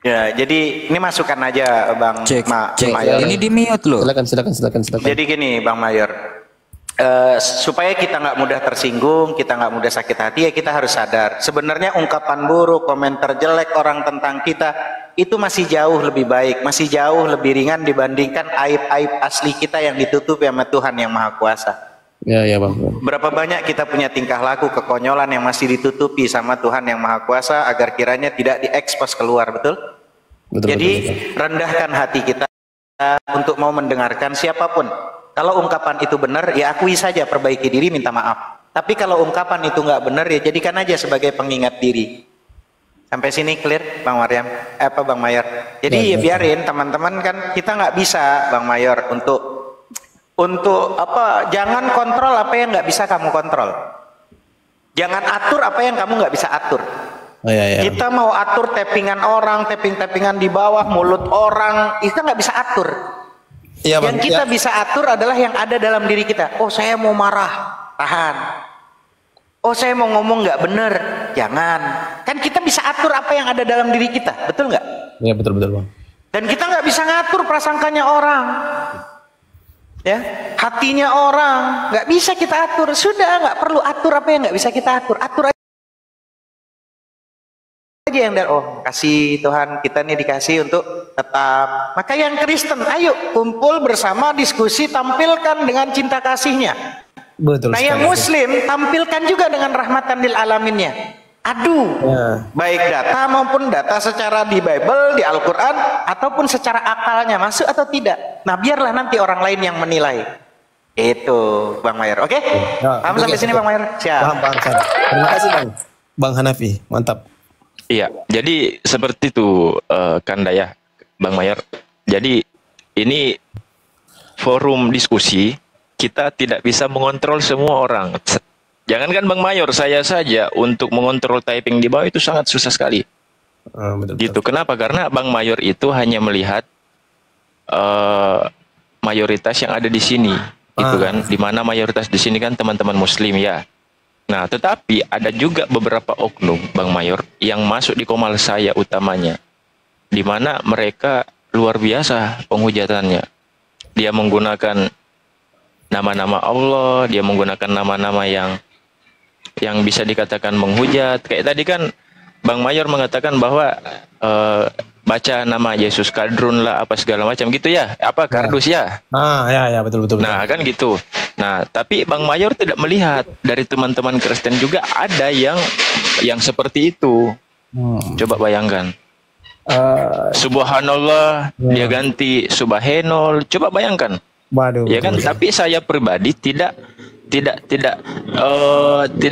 Ya, jadi ini masukan aja Bang Mayor. Ini di mute loh. Silakan. Jadi gini Bang Mayor, supaya kita nggak mudah tersinggung, kita nggak mudah sakit hati, ya kita harus sadar. Sebenarnya ungkapan buruk, komentar jelek orang tentang kita itu masih jauh lebih baik, masih jauh lebih ringan dibandingkan aib-aib asli kita yang ditutupi sama Tuhan yang Maha Kuasa. Ya, ya Bang. Berapa banyak kita punya tingkah laku kekonyolan yang masih ditutupi sama Tuhan yang Maha Kuasa agar kiranya tidak diekspos keluar, betul? Jadi rendahkan hati kita untuk mau mendengarkan siapapun. Kalau ungkapan itu benar, ya akui saja, perbaiki diri, minta maaf. Tapi kalau ungkapan itu nggak benar, ya jadikan aja sebagai pengingat diri. Sampai sini clear, Bang Maryam? Bang Mayor? Jadi ya biarin teman-teman, kan kita nggak bisa, Bang Mayor, untuk apa? Jangan kontrol apa yang nggak bisa kamu kontrol. Jangan atur apa yang kamu nggak bisa atur. Kita mau atur tappingan orang, tappingan di bawah, mulut orang, itu nggak bisa atur. Yang kita bisa atur adalah yang ada dalam diri kita. Oh, saya mau marah, tahan. Oh, saya mau ngomong nggak bener, jangan. Kan kita bisa atur apa yang ada dalam diri kita, betul nggak? Iya, betul Bang. Dan kita nggak bisa ngatur prasangkanya orang, ya, hatinya orang, nggak bisa kita atur. Sudah, nggak perlu atur apa yang nggak bisa kita atur. Atur aja yang dari, oh, kasih Tuhan, kita nih dikasih untuk tetap. Maka yang Kristen, ayo kumpul bersama, diskusi, tampilkan dengan cinta kasihnya. Betul. Nah, yang Muslim tampilkan juga dengan rahmatan lil alaminnya. Aduh, baik data maupun data secara di Bible, di Al-Quran, ataupun secara akalnya masuk atau tidak. Nah, biarlah nanti orang lain yang menilai. Itu, Bang Mayor. Oke? Paham sampai sini, Bang Mayor? Siap. Paham. Terima kasih, Bang Hanafi. Mantap. Iya, jadi seperti itu Kanda ya, Bang Mayor. Jadi ini forum diskusi. Kita tidak bisa mengontrol semua orang. Jangankan Bang Mayor, saya saja untuk mengontrol typing di bawah itu sangat susah sekali. Gitu. Kenapa? Karena Bang Mayor itu hanya melihat mayoritas yang ada di sini, gitu kan? Dimana mayoritas di sini kan teman-teman Muslim ya. Nah, tetapi ada juga beberapa oknum Bang Mayor yang masuk di komal saya utamanya, dimana mereka luar biasa penghujatannya. Dia menggunakan nama-nama Allah, dia menggunakan nama-nama yang bisa dikatakan menghujat. Kayak tadi kan Bang Mayor mengatakan bahwa baca nama Yesus Kadrun lah, apa segala macam gitu ya, apa kardus ya. Ya, betul. Nah, kan gitu. Nah, tapi Bang Mayor tidak melihat dari teman-teman Kristen juga ada yang seperti itu. Coba bayangkan. Subhanallah, dia ganti Subhanol. Coba bayangkan. Waduh, ya kan, tapi saya pribadi tidak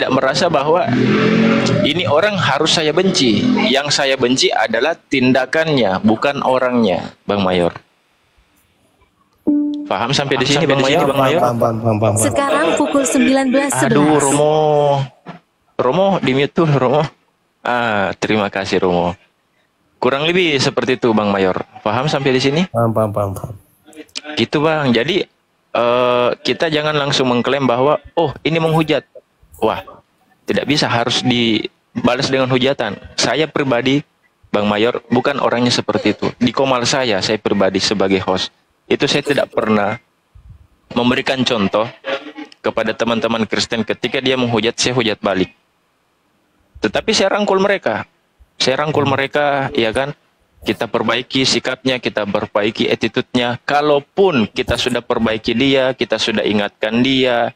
merasa bahwa ini orang harus saya benci. Yang saya benci adalah tindakannya, bukan orangnya, Bang Mayor. Paham sampai di sini, Bang Mayor? Paham. Sekarang pukul 19.11. Aduh, Romo di mute tuh, Romo. Terima kasih, Romo. Kurang lebih seperti itu, Bang Mayor. Paham sampai di sini? Paham. Gitu, Bang. Jadi kita jangan langsung mengklaim bahwa oh, ini menghujat. Wah, tidak bisa, harus dibalas dengan hujatan. Saya pribadi, Bang Mayor, bukan orangnya seperti itu. Di komal saya pribadi sebagai host, itu saya tidak pernah memberikan contoh kepada teman-teman Kristen ketika dia menghujat, saya hujat balik. Tetapi saya rangkul mereka. Ya kan? Kita perbaiki sikapnya, kita perbaiki attitude-nya. Kalaupun kita sudah perbaiki dia, kita sudah ingatkan dia,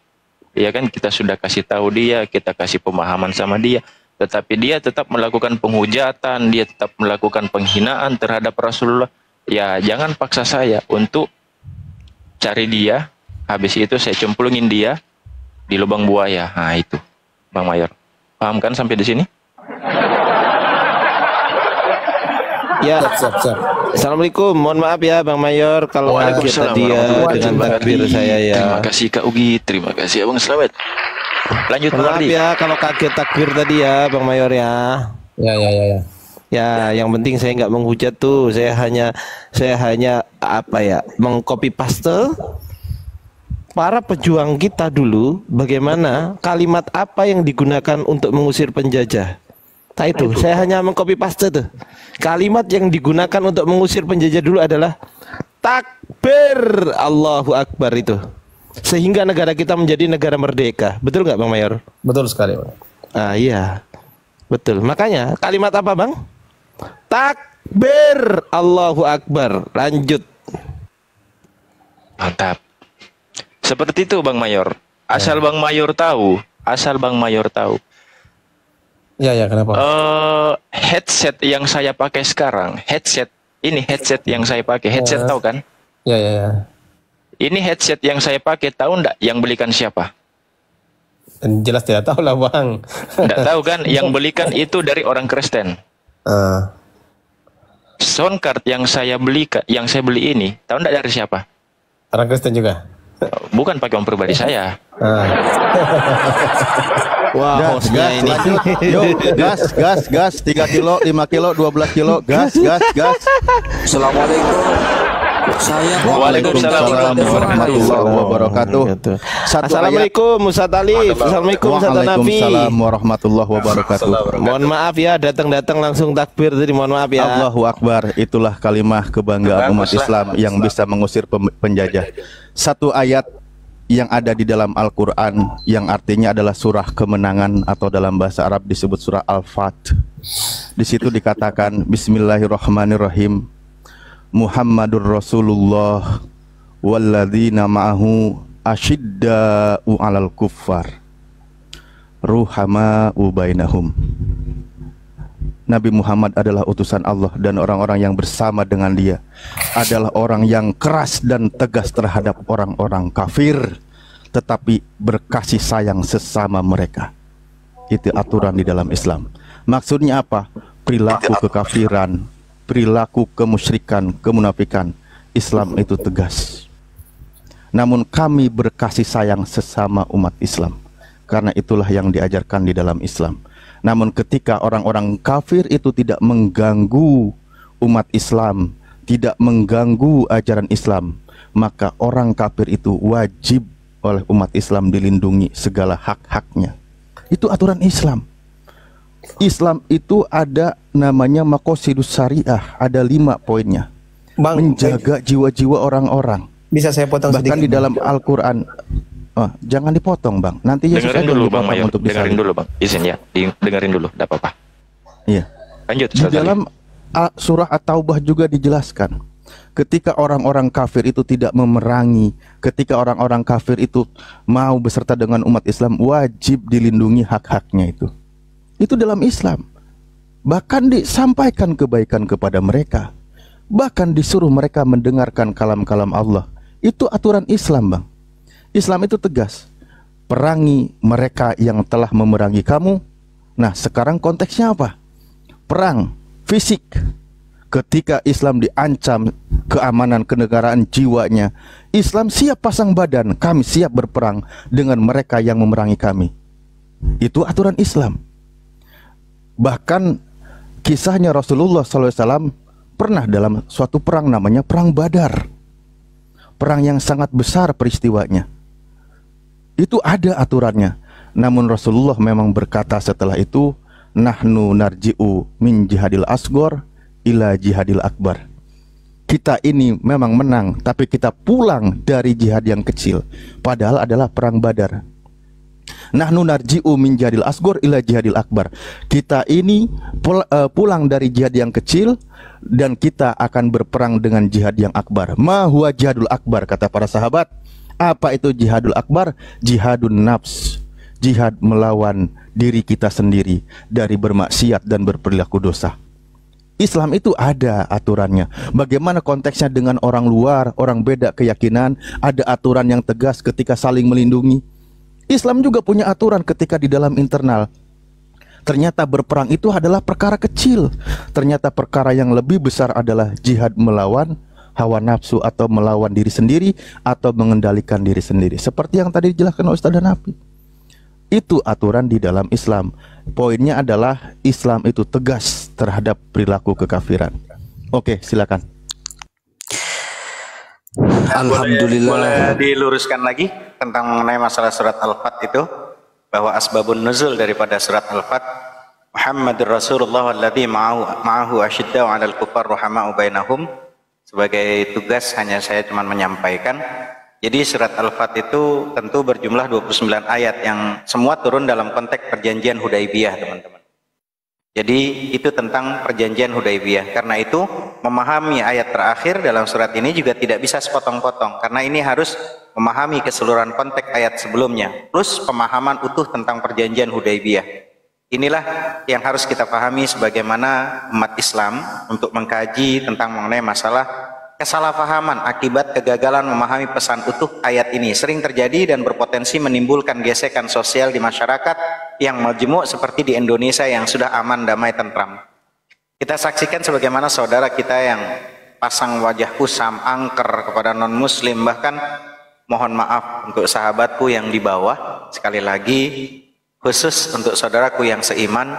ya kan, kita sudah kasih tahu dia, kita kasih pemahaman sama dia, tetapi dia tetap melakukan penghujatan, dia tetap melakukan penghinaan terhadap Rasulullah, ya jangan paksa saya untuk cari dia, habis itu saya cemplungin dia di lubang buaya. Nah itu, Bang Mayor. Paham kan sampai di sini? Ya, siap. Assalamualaikum, mohon maaf ya Bang Mayor kalau kaget tadi ya dengan takbir saya ya. Terima kasih Kak Ugi, terima kasih Abang Slamet. Lanjut Bang Maaf Ardi. ya kalau kaget takbir tadi ya Bang Mayor ya. Ya, yang penting saya nggak menghujat tuh, saya hanya apa ya, mengcopy paste para pejuang kita dulu, bagaimana kalimat apa yang digunakan untuk mengusir penjajah. Nah itu, saya hanya mengcopy paste tuh. Kalimat yang digunakan untuk mengusir penjajah dulu adalah takbir, Allahu Akbar itu. Sehingga negara kita menjadi negara merdeka. Betul nggak Bang Mayor? Betul sekali, Bang. Iya, betul. Makanya kalimat apa Bang? Takbir, Allahu Akbar. Lanjut. Mantap. Seperti itu Bang Mayor. Asal Bang Mayor tahu, Ya, kenapa? Headset yang saya pakai sekarang, headset yang saya pakai, headset tahu kan? Ya. Ini headset yang saya pakai, tahu enggak yang belikan siapa? Jelas tidak tahu lah Bang. Enggak tahu kan? Yang belikan itu dari orang Kristen. Sound card yang saya beli ini, tahu enggak dari siapa? Orang Kristen juga. Bukan pakai uang pribadi saya. Wah, hostnya ini. Yuk, gas, 3 kilo, 5 kilo, 12 kilo, gas. Assalamualaikum. Waalaikumsalam warahmatullahi wabarakatuh. Assalamualaikum Ustaz Alif. Assalamualaikum Ustaz Nabi. Waalaikumsalam warahmatullahi wabarakatuh. Mohon maaf ya, datang langsung takbir tadi, mohon maaf ya. Allahu Akbar, itulah kalimah kebanggaan umat Islam yang bisa mengusir penjajah. Satu ayat yang ada di dalam Al-Quran yang artinya adalah surah kemenangan, atau dalam bahasa Arab disebut surah Al-Fath. Di situ dikatakan Bismillahirrahmanirrahim, Muhammadur Rasulullah walladzina ma'ahu asyidda'u 'alal kuffar ruhama'u bainahum. Nabi Muhammad adalah utusan Allah, dan orang-orang yang bersama dengan dia adalah orang yang keras dan tegas terhadap orang-orang kafir, tetapi berkasih sayang sesama mereka. Itu aturan di dalam Islam. Maksudnya apa? Perilaku kekafiran, perilaku kemusyrikan, kemunafikan, Islam itu tegas. Namun kami berkasih sayang sesama umat Islam, karena itulah yang diajarkan di dalam Islam. Namun ketika orang-orang kafir itu tidak mengganggu umat Islam, tidak mengganggu ajaran Islam, maka orang kafir itu wajib oleh umat Islam dilindungi segala hak-haknya. Itu aturan Islam. Islam itu ada namanya maqasidus syariah, ada 5 poinnya. Menjaga jiwa-jiwa orang-orang. Bisa saya potong sedikit? Bahkan di dalam Al-Quran. Jangan dipotong Bang. Nanti Yesus dengerin dulu Bang Mayor, dengerin dulu Bang. Izin ya, dengerin dulu, tidak apa-apa. Iya. Lanjut. Di dalam surah At-Taubah juga dijelaskan, ketika orang-orang kafir itu tidak memerangi, ketika orang-orang kafir itu mau beserta dengan umat Islam, wajib dilindungi hak-haknya itu. Itu dalam Islam. Bahkan disampaikan kebaikan kepada mereka. Bahkan disuruh mereka mendengarkan kalam-kalam Allah. Itu aturan Islam Bang. Islam itu tegas. Perangi mereka yang telah memerangi kamu. Nah sekarang konteksnya apa? Perang fisik. Ketika Islam diancam keamanan kenegaraan jiwanya, Islam siap pasang badan, kami siap berperang dengan mereka yang memerangi kami. Itu aturan Islam. Bahkan kisahnya Rasulullah SAW pernah dalam suatu perang namanya Perang Badar. Perang yang sangat besar peristiwanya. Itu ada aturannya. Namun Rasulullah memang berkata setelah itu, nahnu narji'u min jihadil asgor ila jihadil akbar. Kita ini memang menang, tapi kita pulang dari jihad yang kecil, padahal adalah Perang Badar. Nahnu narji'u min jihadil asgor ila jihadil akbar. Kita ini pulang dari jihad yang kecil, dan kita akan berperang dengan jihad yang akbar. Ma huwa jihadul akbar, kata para sahabat. Apa itu jihadul akbar? Jihadun nafs, jihad melawan diri kita sendiri dari bermaksiat dan berperilaku dosa. Islam itu ada aturannya. Bagaimana konteksnya dengan orang luar, orang beda keyakinan? Ada aturan yang tegas ketika saling melindungi. Islam juga punya aturan ketika di dalam internal. Ternyata berperang itu adalah perkara kecil. Ternyata perkara yang lebih besar adalah jihad melawan hawa nafsu, atau melawan diri sendiri, atau mengendalikan diri sendiri. Seperti yang tadi dijelaskan oleh Ustaz Nabi. Itu aturan di dalam Islam. Poinnya adalah Islam itu tegas terhadap perilaku kekafiran. Oke, silakan. Alhamdulillah. Boleh diluruskan lagi tentang mengenai masalah surat Al-Fath itu, bahwa asbabun nuzul daripada surat Al-Fath, Muhammadur Rasulullah alladzi ma'ahu asyidda'u 'alal kuffar ruhama'u bainahum. Sebagai tugas hanya saya cuma menyampaikan. Jadi surat Al-Fath itu tentu berjumlah 29 ayat yang semua turun dalam konteks perjanjian Hudaibiyah, teman-teman. Jadi itu tentang perjanjian Hudaybiyah. Karena itu memahami ayat terakhir dalam surat ini juga tidak bisa sepotong-potong, karena ini harus memahami keseluruhan konteks ayat sebelumnya plus pemahaman utuh tentang perjanjian Hudaybiyah. Inilah yang harus kita pahami sebagaimana umat Islam untuk mengkaji tentang mengenai masalah kesalahpahaman akibat kegagalan memahami pesan utuh ayat ini. Sering terjadi dan berpotensi menimbulkan gesekan sosial di masyarakat yang majmuk seperti di Indonesia yang sudah aman, damai, tentram. Kita saksikan sebagaimana saudara kita yang pasang wajah kusam, angker kepada non-muslim, bahkan mohon maaf untuk sahabatku yang di bawah, sekali lagi khusus untuk saudaraku yang seiman,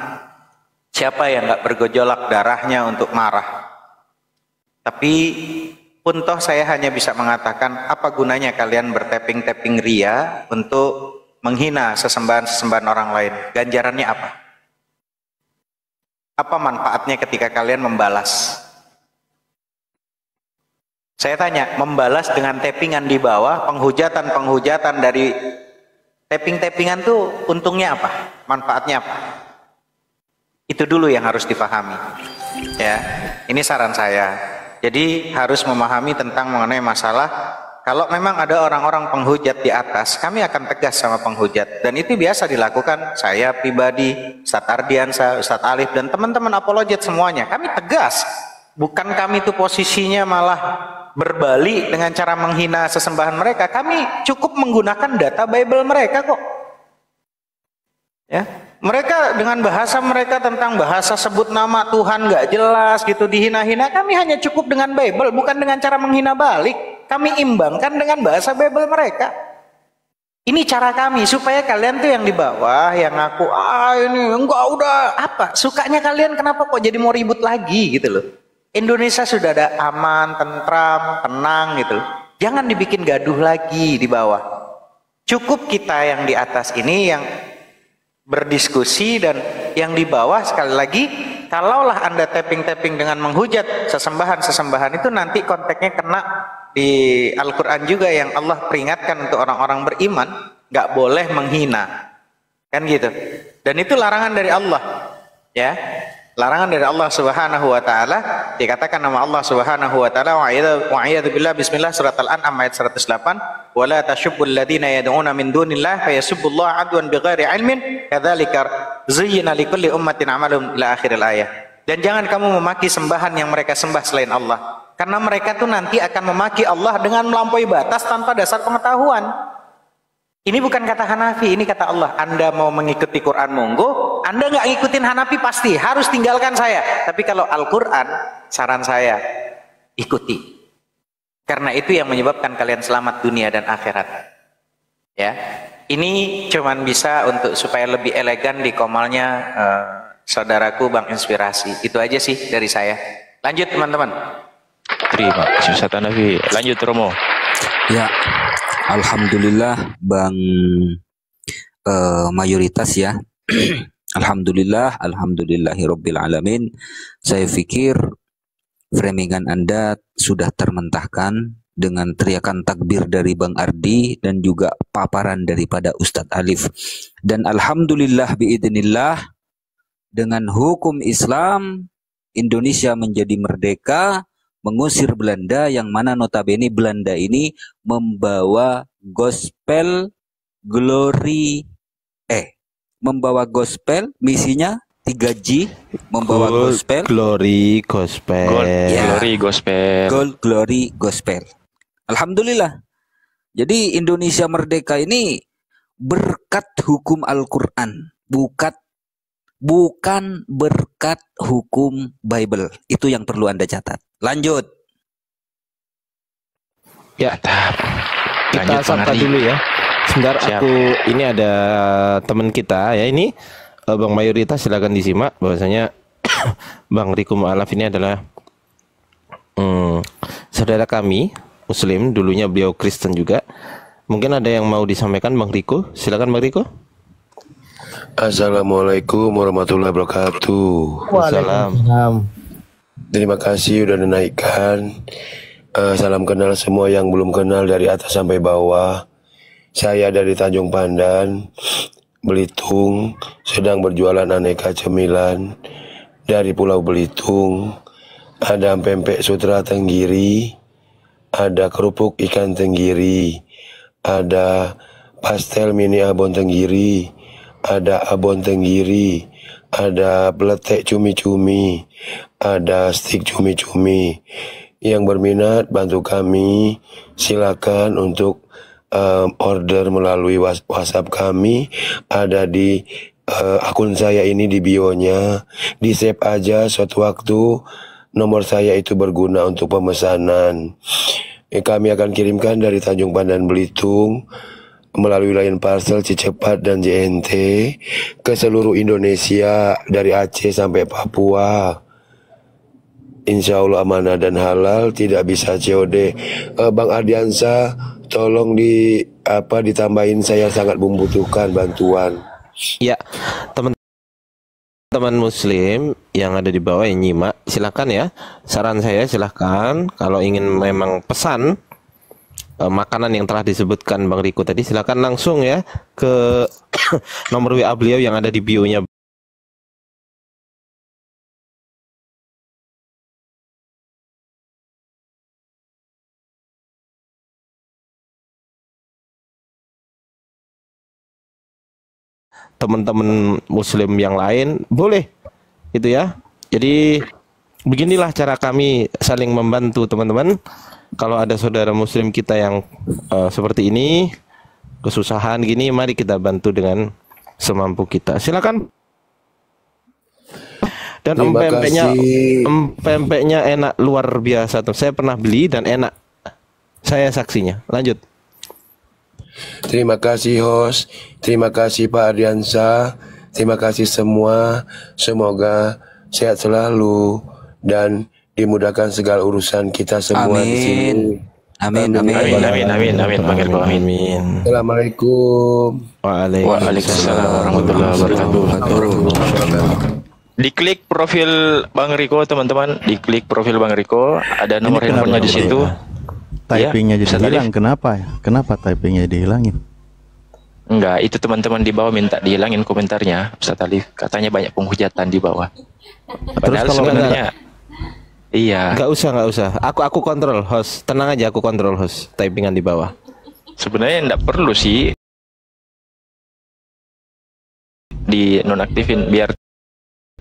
siapa yang nggak bergejolak darahnya untuk marah? Tapi pun toh saya hanya bisa mengatakan, apa gunanya kalian bertapping-tapping ria untuk menghina sesembahan-sesembahan orang lain? Ganjarannya apa? Apa manfaatnya ketika kalian membalas? Saya tanya, membalas dengan tappingan di bawah, penghujatan-penghujatan dari tapping-tappingan tuh untungnya apa? Manfaatnya apa? Itu dulu yang harus dipahami. Ya, ini saran saya. Jadi harus memahami tentang mengenai masalah. Kalau memang ada orang-orang penghujat di atas, kami akan tegas sama penghujat. Dan itu biasa dilakukan saya pribadi, Ustadz Ardiansa, Ustadz Alif, dan teman-teman apologet semuanya. Kami tegas. Bukan kami itu posisinya malah berbalik dengan cara menghina sesembahan mereka. Kami cukup menggunakan data Bible mereka kok. Ya, mereka dengan bahasa mereka tentang bahasa sebut nama Tuhan nggak jelas gitu, dihina-hina. Kami hanya cukup dengan Bible, bukan dengan cara menghina balik. Kami imbangkan dengan bahasa Bible mereka. Ini cara kami supaya kalian tuh yang di bawah yang ngaku ini enggak udah apa sukanya kalian, kenapa kok jadi mau ribut lagi gitu loh. Indonesia sudah ada aman, tentram, tenang gitu. Jangan dibikin gaduh lagi di bawah. Cukup kita yang di atas ini yang berdiskusi, dan yang di bawah sekali lagi, kalaulah Anda tapping-tapping dengan menghujat sesembahan-sesembahan itu nanti konteksnya kena di Al-Quran juga yang Allah peringatkan untuk orang-orang beriman, nggak boleh menghina. Kan gitu. Dan itu larangan dari Allah. Ya. Larangan dari Allah Subhanahu wa taala, dikatakan nama Allah Subhanahu wa taala wa'iyadu billah, bismillah, surat Al-An'am ayat 108, wala tashubbul ladina yad'una min dunillah fayasubbullaha adwan bighairi ilmin kadzalika zuyyina likulli ummatin 'amaluhum ila akhiril ayah. Dan jangan kamu memaki sembahan yang mereka sembah selain Allah, karena mereka tuh nanti akan memaki Allah dengan melampaui batas tanpa dasar pengetahuan. Ini bukan kata Hanafi, ini kata Allah. Anda mau mengikuti Quran monggo, Anda nggak ngikutin Hanafi pasti harus tinggalkan saya. Tapi kalau Al-Quran, saran saya ikuti. Karena itu yang menyebabkan kalian selamat dunia dan akhirat. Ya, ini cuman bisa untuk supaya lebih elegan di komalnya saudaraku Bang Inspirasi. Itu aja sih dari saya. Lanjut teman-teman. Terima kasih Ustaz Hanafi. Lanjut Romo. Ya. Alhamdulillah Bang mayoritas ya. Alhamdulillah, alhamdulillahirabbil alamin. Saya pikir framingan Anda sudah termentahkan dengan teriakan takbir dari Bang Ardi dan juga paparan daripada Ustadz Alif. Dan alhamdulillah biidznillah, dengan hukum Islam Indonesia menjadi merdeka, mengusir Belanda, yang mana notabene Belanda ini membawa gospel membawa gospel, misinya 3G, membawa gospel, glory gospel, glory gospel. Alhamdulillah. Jadi Indonesia merdeka ini berkat hukum Al-Quran, bukan berkat hukum Bible. Itu yang perlu Anda catat. Lanjut. Ya, kita sapa dulu ya. Sebentar, ini ada teman kita ya, ini Bang Mayoritas, silakan disimak bahwasanya Bang Riko Mu'alaf ini adalah saudara kami Muslim, dulunya beliau Kristen juga. Mungkin ada yang mau disampaikan Bang Riko, silakan Bang Riko. Assalamualaikum warahmatullahi wabarakatuh. Waalaikumsalam. Terima kasih udah dinaikkan. Salam kenal semua yang belum kenal dari atas sampai bawah. Saya dari Tanjung Pandan. Belitung sedang berjualan aneka cemilan dari Pulau Belitung. Ada pempek sutra tenggiri, ada kerupuk ikan tenggiri, ada pastel mini abon tenggiri, ada abon tenggiri, ada peletek cumi-cumi, ada stik cumi-cumi. Yang berminat bantu kami, silakan untuk order melalui WhatsApp kami, ada di akun saya ini di bio-nya. Di save aja, suatu waktu nomor saya itu berguna untuk pemesanan. Kami akan kirimkan dari Tanjung Pandan Belitung melalui Lion Parcel, Cicepat dan JNT ke seluruh Indonesia, dari Aceh sampai Papua. Insya Allah amanah dan halal, tidak bisa COD. Bang Ardiansa, tolong ditambahin, saya sangat membutuhkan bantuan. Ya, teman-teman Muslim yang ada di bawah yang nyimak, silakan ya. Saran saya silakan, kalau ingin memang pesan makanan yang telah disebutkan Bang Riko tadi, silakan langsung ya ke nomor WA beliau yang ada di bio-nya. Teman-teman Muslim yang lain boleh gitu ya. Jadi beginilah cara kami saling membantu teman-teman. Kalau ada saudara Muslim kita yang seperti ini kesusahan gini, mari kita bantu dengan semampu kita. Silakan. Dan empempeknya enak luar biasa tuh. Saya pernah beli dan enak. Saya saksinya. Lanjut. Terima kasih host, terima kasih Pak Ardiansa, terima kasih semua. Semoga sehat selalu dan dimudahkan segala urusan kita semua di sini. Amin. Assalamualaikum. Waalaikumsalam warahmatullahi wabarakatuh. Diklik profil Bang Riko teman-teman, diklik profil Bang Riko, ada nomor handphonenya di situ. Typingnya jadi hilang, kenapa? Kenapa typingnya dihilangin? Enggak, itu teman-teman di bawah minta dihilangin komentarnya, Ustaz Alif. Katanya banyak penghujatan di bawah. Padahal kalau sebenarnya iya. Enggak usah. Aku kontrol host. Tenang aja, aku kontrol host. Typingan di bawah. Sebenarnya enggak perlu sih di nonaktifin, biar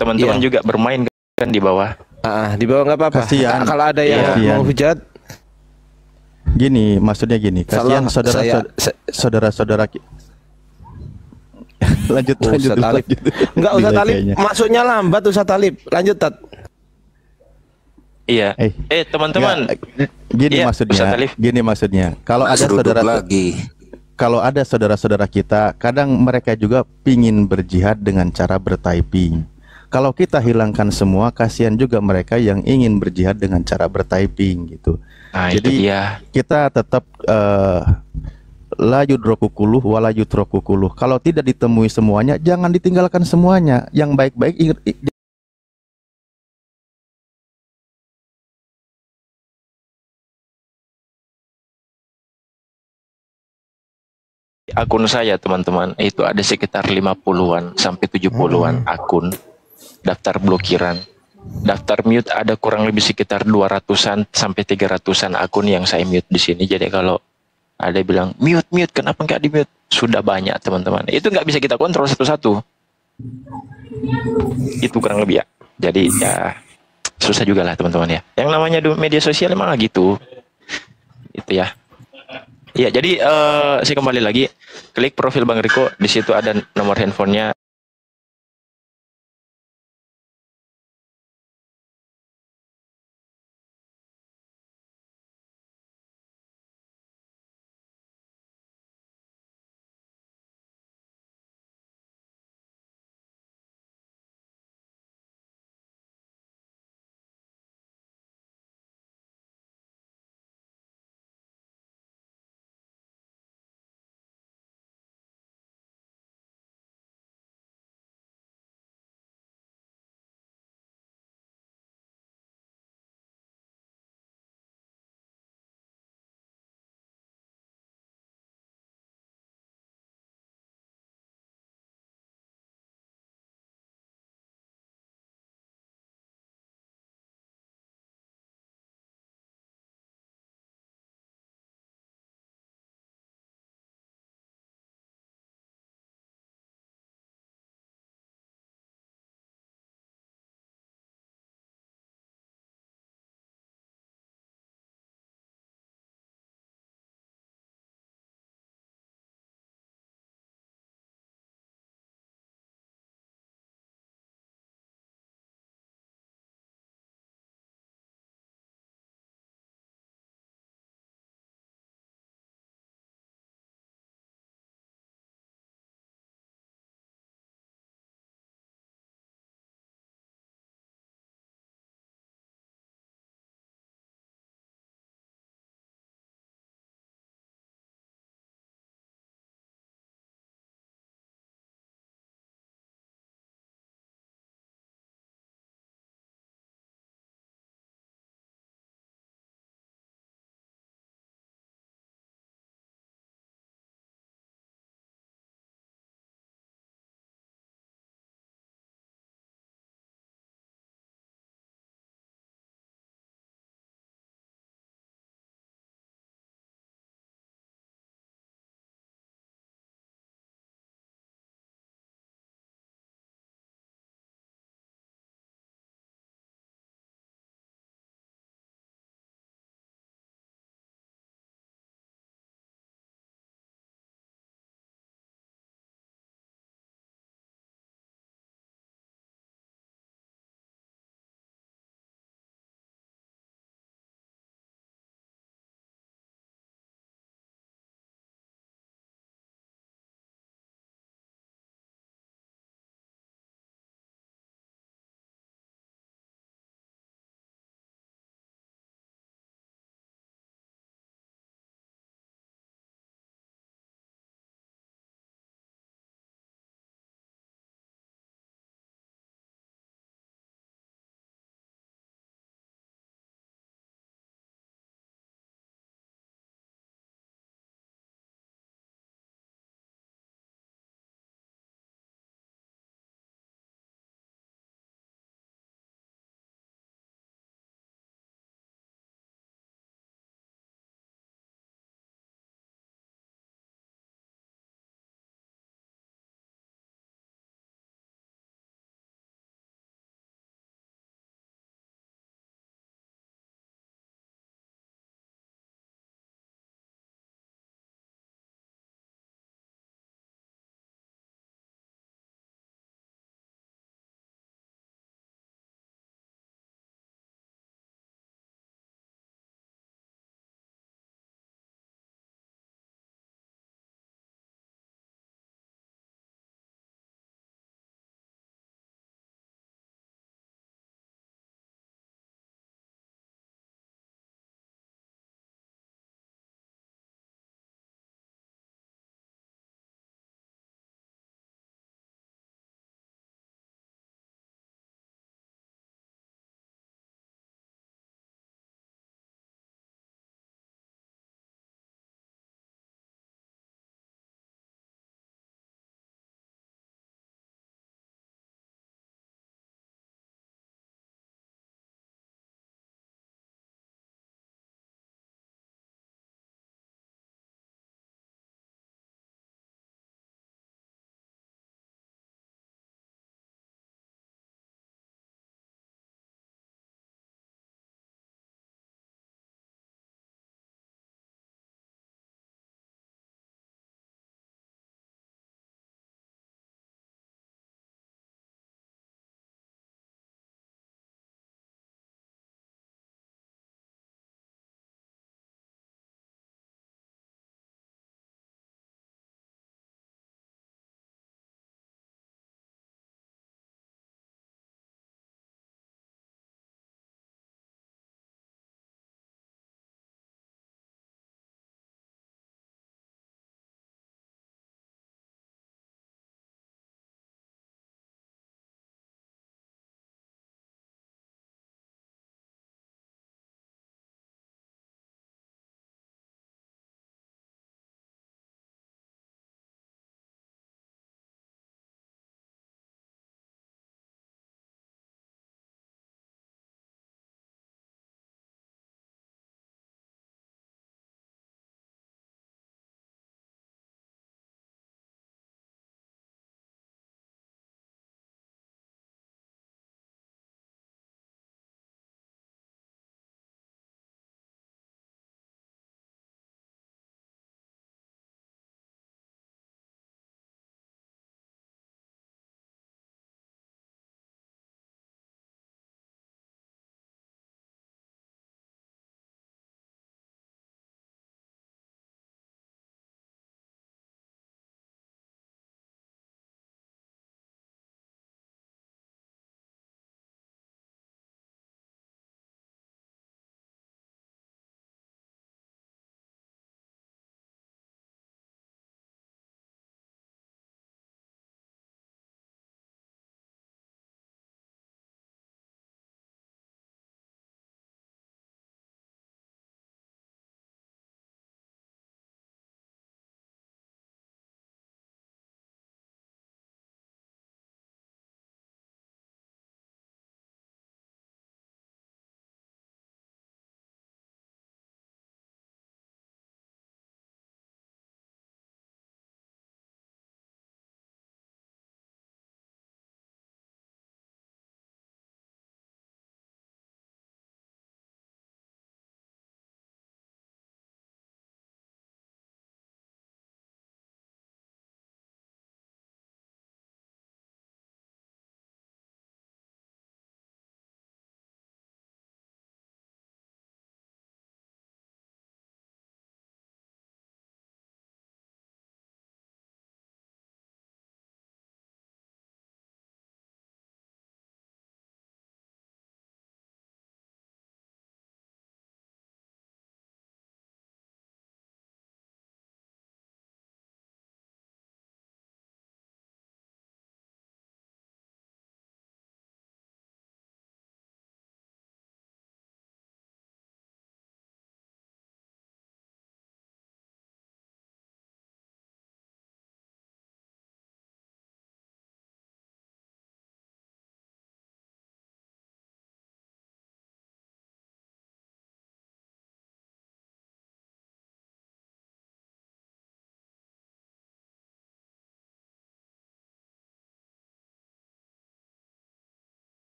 teman-teman juga bermain kan di bawah. Di bawah nggak apa-apa. Kalau ada yang mau hujat. Gini, maksudnya gini, kasihan saudara-saudara lanjut. Enggak usah Talib, masuknya lambat Ustaz Talib. Lanjut Tat. Iya. Teman-teman. Gini maksudnya. Kalau ada saudara-saudara kita, kadang mereka juga pingin berjihad dengan cara bertyping. Kalau kita hilangkan semua, kasihan juga mereka yang ingin berjihad dengan cara bertyping gitu. Nah, jadi kita tetap la yudrokukuluh wala yutrokukuluh. Kalau tidak ditemui semuanya, jangan ditinggalkan semuanya. Yang baik-baik akun saya teman-teman itu ada sekitar 50-an sampai 70-an akun daftar blokiran. Daftar mute ada kurang lebih sekitar 200-an sampai 300-an akun yang saya mute di sini. Jadi kalau ada bilang mute, kenapa nggak di mute? Sudah banyak teman-teman. Itu nggak bisa kita kontrol satu-satu. Itu kurang lebih ya. Jadi ya susah juga lah teman-teman ya. Yang namanya media sosial emang gitu. Itu ya. Ya jadi saya kembali lagi, klik profil Bang Riko, di situ ada nomor handphonenya.